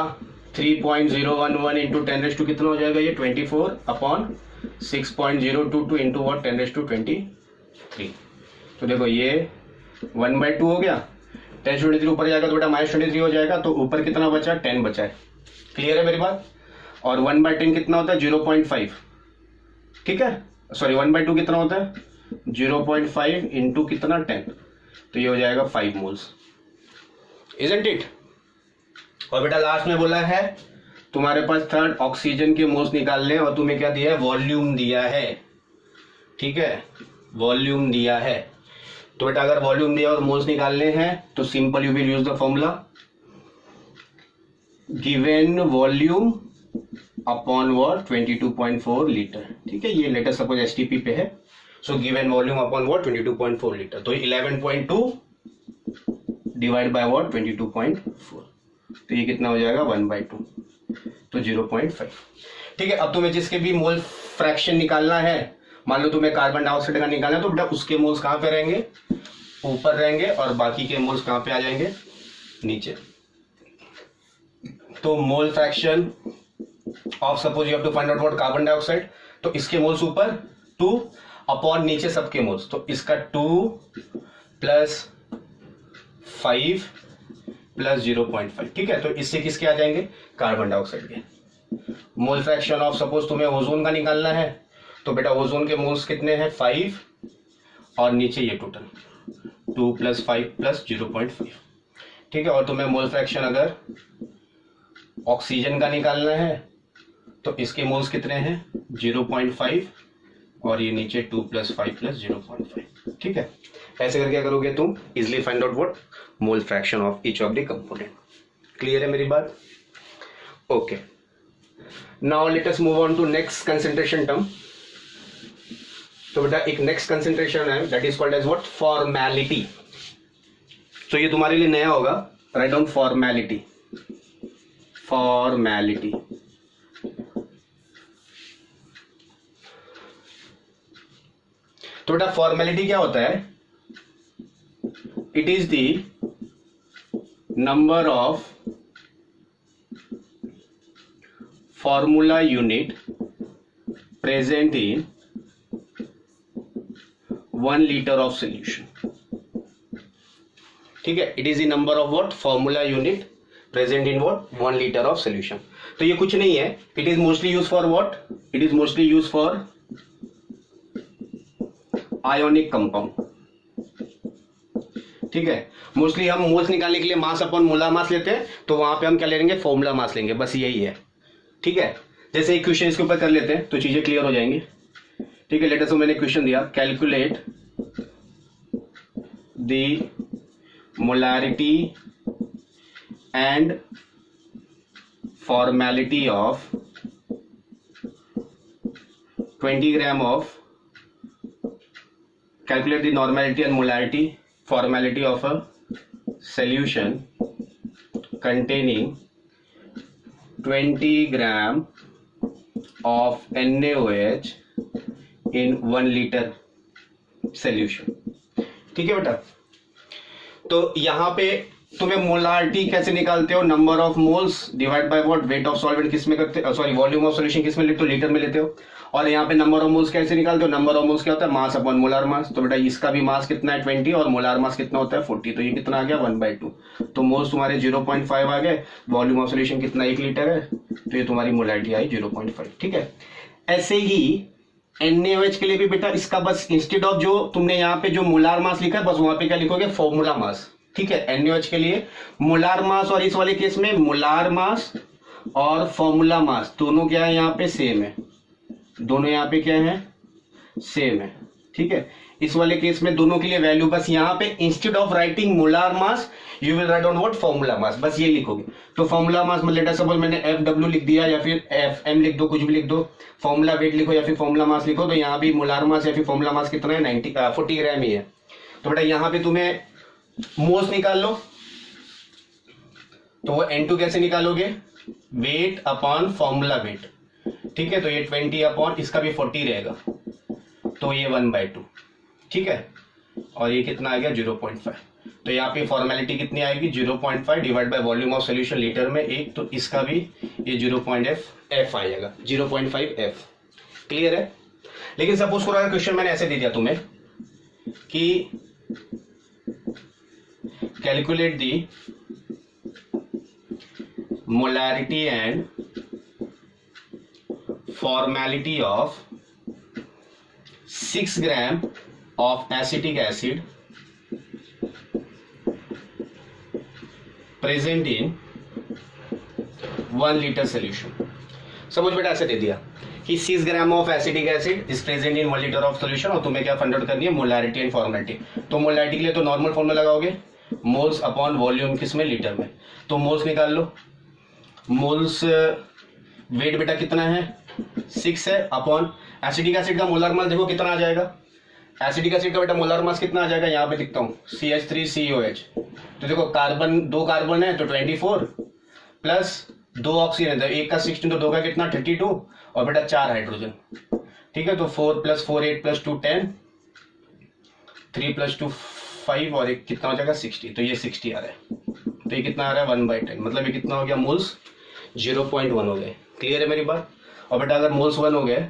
3.011 इंटू 10⁻² कितना हो जाएगा, ये 24 अपॉन 6.022 इंटू व्हाट 10⁻²24। 3। तो देखो ये 1/2 हो गया, 10/23 ऊपर जाएगा तो बेटा -23 हो जाएगा, तो ऊपर कितना बचा, 10 बचा है। क्लियर है मेरी बात। और 1/10 कितना होता है, 0.5, ठीक है, सॉरी 1/2 कितना होता है, 0.5 इंटू कितना 10, तो ये हो जाएगा 5 मोल्स, इजंट इट। और बेटा लास्ट में बोला है तुम्हारे पास थर्ड ऑक्सीजन के मोल्स निकालने, और तुम्हें क्या दिया है, वॉल्यूम दिया है, ठीक है, वॉल्यूम दिया है। तो बेटा अगर वॉल्यूम दिया और मोल्स निकालने हैं तो simple you will use the formula given volume upon what 22.4 litre, ठीक है, ये लेटर सपोज एसटीपी पे है, so given volume upon what 22.4 litre, तो 11.2 डिवाइड बाय व्हाट 22.4, तो ये कितना हो जाएगा 1/2, तो 0.5, ठीक है। अब तुम्हें जिसके भी मोल फ्रैक्शन निकालना है, मान लो तुम्हें कार्बन डाइऑक्साइड का निकालना है, तो बेटा उसके मोल्स कहां पे रहेंगे, ऊपर रहेंगे, और बाकी के मोल्स कहां पे आ जाएंगे, नीचे। तो mole fraction of suppose you have to find out what carbon dioxide, तो इसके मोल्स ऊपर 2 अपॉन नीचे सबके मोल्स, तो इसका 2 + 5 + 0.5, ठीक है। तो इससे किसके आ जाएंगे, कार्बन डाइऑक्साइड के। मोल फ्रैक्शन ऑफ सपोज तुम्हें ओजोन का निकालना है, तो बेटा ओजोन के मोल्स कितने हैं 5, और नीचे ये टोटल 2 + 5 + 0.5, ठीक है। और तुम्हें मोल फ्रैक्शन अगर ऑक्सीजन का निकालना है तो इसके मोल्स कितने हैं 0.5, और ये नीचे 2 + 5 + 0.5, ठीक है। ऐसे करके करोगे तुम easily find out what mole fraction of each of the component. Clear है मेरी बात, okay. Now let us move on to next concentration term. तो बेटा एक नेक्स्ट कंसंट्रेशन है that is called as what formality. तो ये तुम्हारे लिए नया होगा, राइट डाउन फॉर्मेलिटी, फॉर्मेलिटी। तो बेटा फॉर्मेलिटी क्या होता है, it is the number of formula unit present in 1 litre of solution, ठीक है। It is the number of what formula unit present in what 1 litre of solution. तो ये कुछ नहीं है, it is mostly use for what, it is mostly use for ionic compound, ठीक है। Mostly हम मोल्स निकालने के लिए मास अपॉन मोलर मास लेते हैं, तो वहां पे हम क्या लेंगे, फॉर्मूला मास लेंगे, बस यही है, ठीक है। जैसे एक क्वेश्चन इसके ऊपर कर लेते हैं तो चीजें क्लियर हो जाएंगी, ठीक है। लेटर से मैंने क्वेश्चन दिया, calculate the molarity and formality of 20 gram of, calculate the normality and molarity formality of a solution containing 20 gram of NaOH in 1 liter solution, ठीक है बेटा। तो यहां पे तुम्हें मोलारिटी कैसे निकालते हो, number of moles divide by what weight of solvent किस में करते हो, सॉरी वॉल्यूम ऑफ सॉल्यूशन किस में लेते हो, लीटर में लेते हो। और यहाँ पे नंबर ऑफ मोल्स कैसे निकालते हो, नंबर ऑफ मोल्स क्या होता है, मास अपॉन मोलार मास। तो बेटा इसका भी मास कितना है 20, और मोलार मास कितना होता है 40, तो ये कितना आ गया 1/2। तो मोल्स तुम्हारे 0.5 आ गए, वॉल्यूम ऑफ सॉल्यूशन कितना 1 लीटर है, तो ये तुम्हारी मोलारिटी आई 0.5, ठीक है। ऐसे ही NaOH के लिए भी बेटा इसका बस इंस्टेड ऑफ जो तुमने यहाँ पे जो मोलार मास लिखा है, बस वहां पे क्या लिखोगे फॉर्मूला मास, ठीक है। NaOH के लिए मोलार मास, और इस वाले केस में मोलार मास और फॉर्मूला मास दोनों क्या है यहाँ पे सेम है, दोनों यहाँ पे क्या है सेम है, ठीक है। इस वाले केस में दोनों के लिए वैल्यू बस यहाँ पे instead of writing molar mass you will write on what formula mass, बस ये लिखोगे। तो फॉर्मूला मास मतलब सपोज मैंने FW लिख दिया या फिर FM लिख दो, कुछ भी लिख दो, फॉर्मूला वेट लिखो या फिर फॉर्मूला मास लिखो, तो यहाँ भी मोलार मास या फिर फॉर्मूला मास कितना है 40 ग्राम ही है। तो बेटा यहाँ पे तुम्हें मोल्स निकाल लो, तो वो N2 कैसे निकालोगे, वेट अपॉन फॉर्मूला वेट, ठीक है। तो ये 20 अपॉन इसका भी 40 रहेगा, तो ये 1/2, ठीक है। और ये कितना आ गया 0.5। तो यहाँ पे फॉर्मेलिटी कितनी आएगी 0.5 divide by volume of solution litre में 1, तो इसका भी ये 0.f आ जाएगा, 0.5 f। क्लियर है। लेकिन सपोज करो अगर क्वेश्चन मैंने ऐसे दे दिया तुम्हें कि calculate the molarity and formality of 6 gram of acetic acid present in 1 litre solution. समझ बेटा ऐसे दे दिया कि 6 gram of acetic acid is present in 1 litre of solution और तुम्हें क्या फाइंड आउट करनी है, मोलैरिटी एंड फॉर्मेलिटी। तो मोलैरिटी के लिए तो नॉर्मल फॉर्मूला लगाओगे, मोल्स अपॉन वॉल्यूम किसमें, लीटर में। तो मोल्स निकाल लो, मोल्स वेट बेटा कितना है 6 है, अपॉन एसिटिक एसिड का मोलर मास देखो कितना आ जाएगा। एसिटिक एसिड का बेटा मोलर मास कितना आ जाएगा, यहाँ पे दिखता हूँ CH3COH। तो देखो कार्बन, 2 कार्बन है तो 24 प्लस 2 ऑक्सीजन है तो 1 का 16 तो 2 का कितना 32 और बेटा 4 हाइड्रोजन। ठीक है, तो 4 + 4 8 + 2 10, 3 + 2 5 और एक कितना हो जाएगा 60। तो ये 60 आ रहा है, तो ये कितना आ रहा है 1/10, मतलब ये कितना हो गया, मोल्स 0.1 हो गए। क्लियर है मेरी बात। और बेटा अगर मोल्स 1 हो गए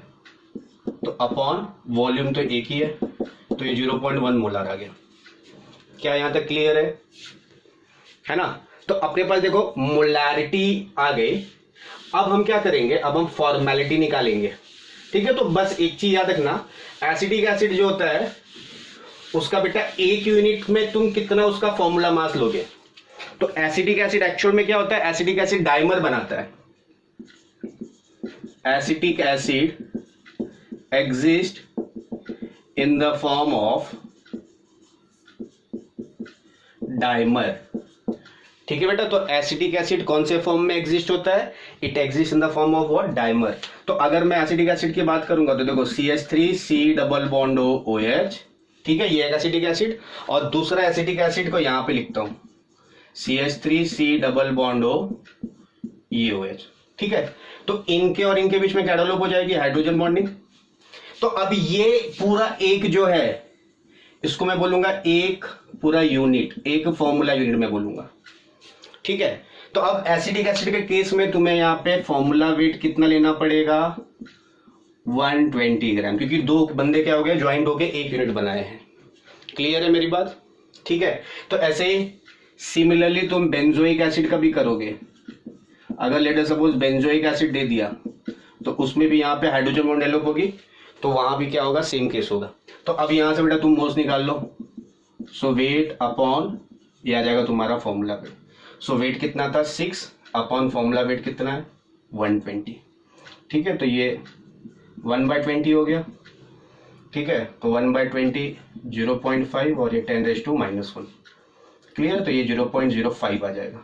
तो अपॉन वॉल्यूम तो एक ही है, तो ये 0.1 मोलर आ गया। क्या यहां तक क्लियर है ना। तो अपने पास देखो मोलैरिटी आ गई। अब हम क्या करेंगे, अब हम फॉर्मेलिटी निकालेंगे। ठीक है, तो बस एक चीज याद रखना, एसिटिक एसिड जो होता है उसका बेटा एक यूनिट में तुम कितना उसका फॉर्मूला मास लोगे। तो एसिटिक एसिड एक्चुअल में क्या होता है, एसिटिक एसिड डाइमर बनाता है। Acetic acid exist in the form of dimer। ठीक है बेटा, तो एसिटिक एसिड कौन से फॉर्म में एग्जिस्ट होता है, it exist in the form of what, dimer. तो अगर मैं एसिटिक एसिड की बात करूंगा तो देखो CH3C डबल बॉन्ड OH, ठीक है, ये एक एसिटिक एसिड। और दूसरा एसिटिक एसिड को यहां पे लिखता हूं CH3C डबल बॉन्ड OH। ठीक है, तो इनके और इनके बीच में क्या डेवलप हो जाएगी, हाइड्रोजन बॉन्डिंग। तो अब ये पूरा एक जो है इसको मैं बोलूंगा एक पूरा यूनिट, एक फॉर्मूला यूनिट में बोलूंगा। ठीक है, तो अब एसिटिक एसिड के केस में तुम्हें यहां पे फॉर्मूला वेट कितना लेना पड़ेगा, 120 ग्राम, क्योंकि 2 बंदे क्या हो गए, ज्वाइंट हो गए, एक यूनिट बनाए हैं। क्लियर है मेरी बात। ठीक है, तो ऐसे ही सिमिलरली तुम बेंजोइक एसिड का भी करोगे। अगर let us suppose benzoic acid दे दिया तो उसमें भी यहाँ पे हाइड्रोजन बॉन्ड डेवलप होगी, तो वहां भी क्या होगा, सेम केस होगा। तो अब यहां से बेटा तुम मोल्स निकाल लो। सो वेट अपॉन ये आ जाएगा तुम्हारा फॉर्मूला वेट। सो वेट कितना था 6 अपॉन फॉर्मूला वेट कितना है 120। ठीक है, तो ये 1/20 हो गया। ठीक है, तो 1/20 0.5 और ये 10⁻⁻1। क्लियर, तो ये 0.05 आ जाएगा।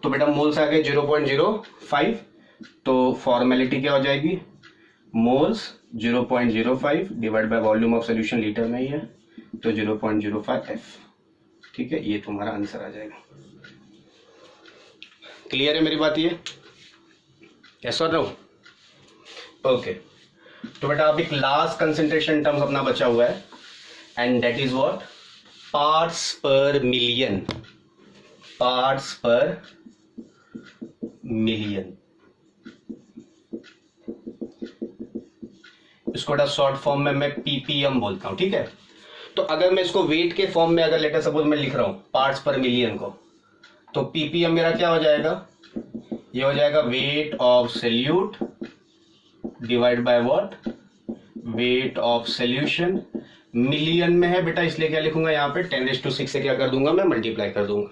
तो बेटा मोल्स आ गए 0.05, तो फॉर्मेलिटी क्या हो जाएगी, moles 0.05 divide by volume of solution, litre में ही है, तो 0.05 F। ठीक है, ये तुम्हारा आंसर आ जाएगा। क्लियर है मेरी बात, ये यस और नो। ओके, तो बेटा अब एक लास्ट कंसेंट्रेशन टर्म अपना बचा हुआ है and that is what, parts पर मिलियन। पार्ट्स पर मिलियन, इसको बेटा शॉर्ट फॉर्म में मैं ppm बोलता हूं। ठीक है, तो अगर मैं इसको वेट के फॉर्म में अगर लेटर सपोज मैं लिख रहा हूं पार्ट्स पर मिलियन को, तो ppm मेरा क्या हो जाएगा, ये हो जाएगा weight of solute divide by what, weight of solution. Million में है बेटा, इसलिए क्या लिखूंगा यहाँ पे 10⁻6 से क्या कर दूंगा, मैं मल्टीप्लाई कर दूंगा।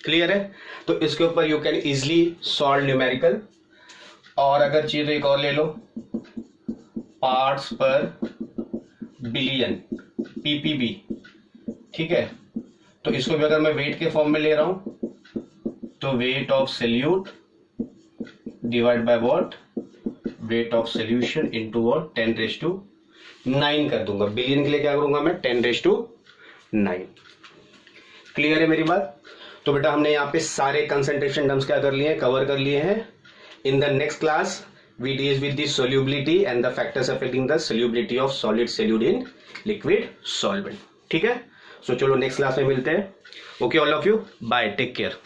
क्लियर है, तो इसके ऊपर you can easily solve numerical. और अगर चाहिए तो एक और ले लो, पार्ट्स पर बिलियन ppb। ठीक है, तो इसको भी अगर मैं वेट के फॉर्म में ले रहा हूं तो weight of solute divide by what, weight of solution into what 10⁻9 कर दूंगा। बिलियन के लिए क्या करूंगा मैं 10⁻9। क्लियर है मेरी बात। तो बेटा हमने यहाँ पे सारे कंसंट्रेशन टर्म्स क्या कर लिए हैं, कवर कर लिए हैं। In the next class we deal with the solubility and the factors affecting the solubility of solid solute in liquid solvent। ठीक है, सो चलो नेक्स्ट क्लास में मिलते हैं। Okay all of you, bye, take care.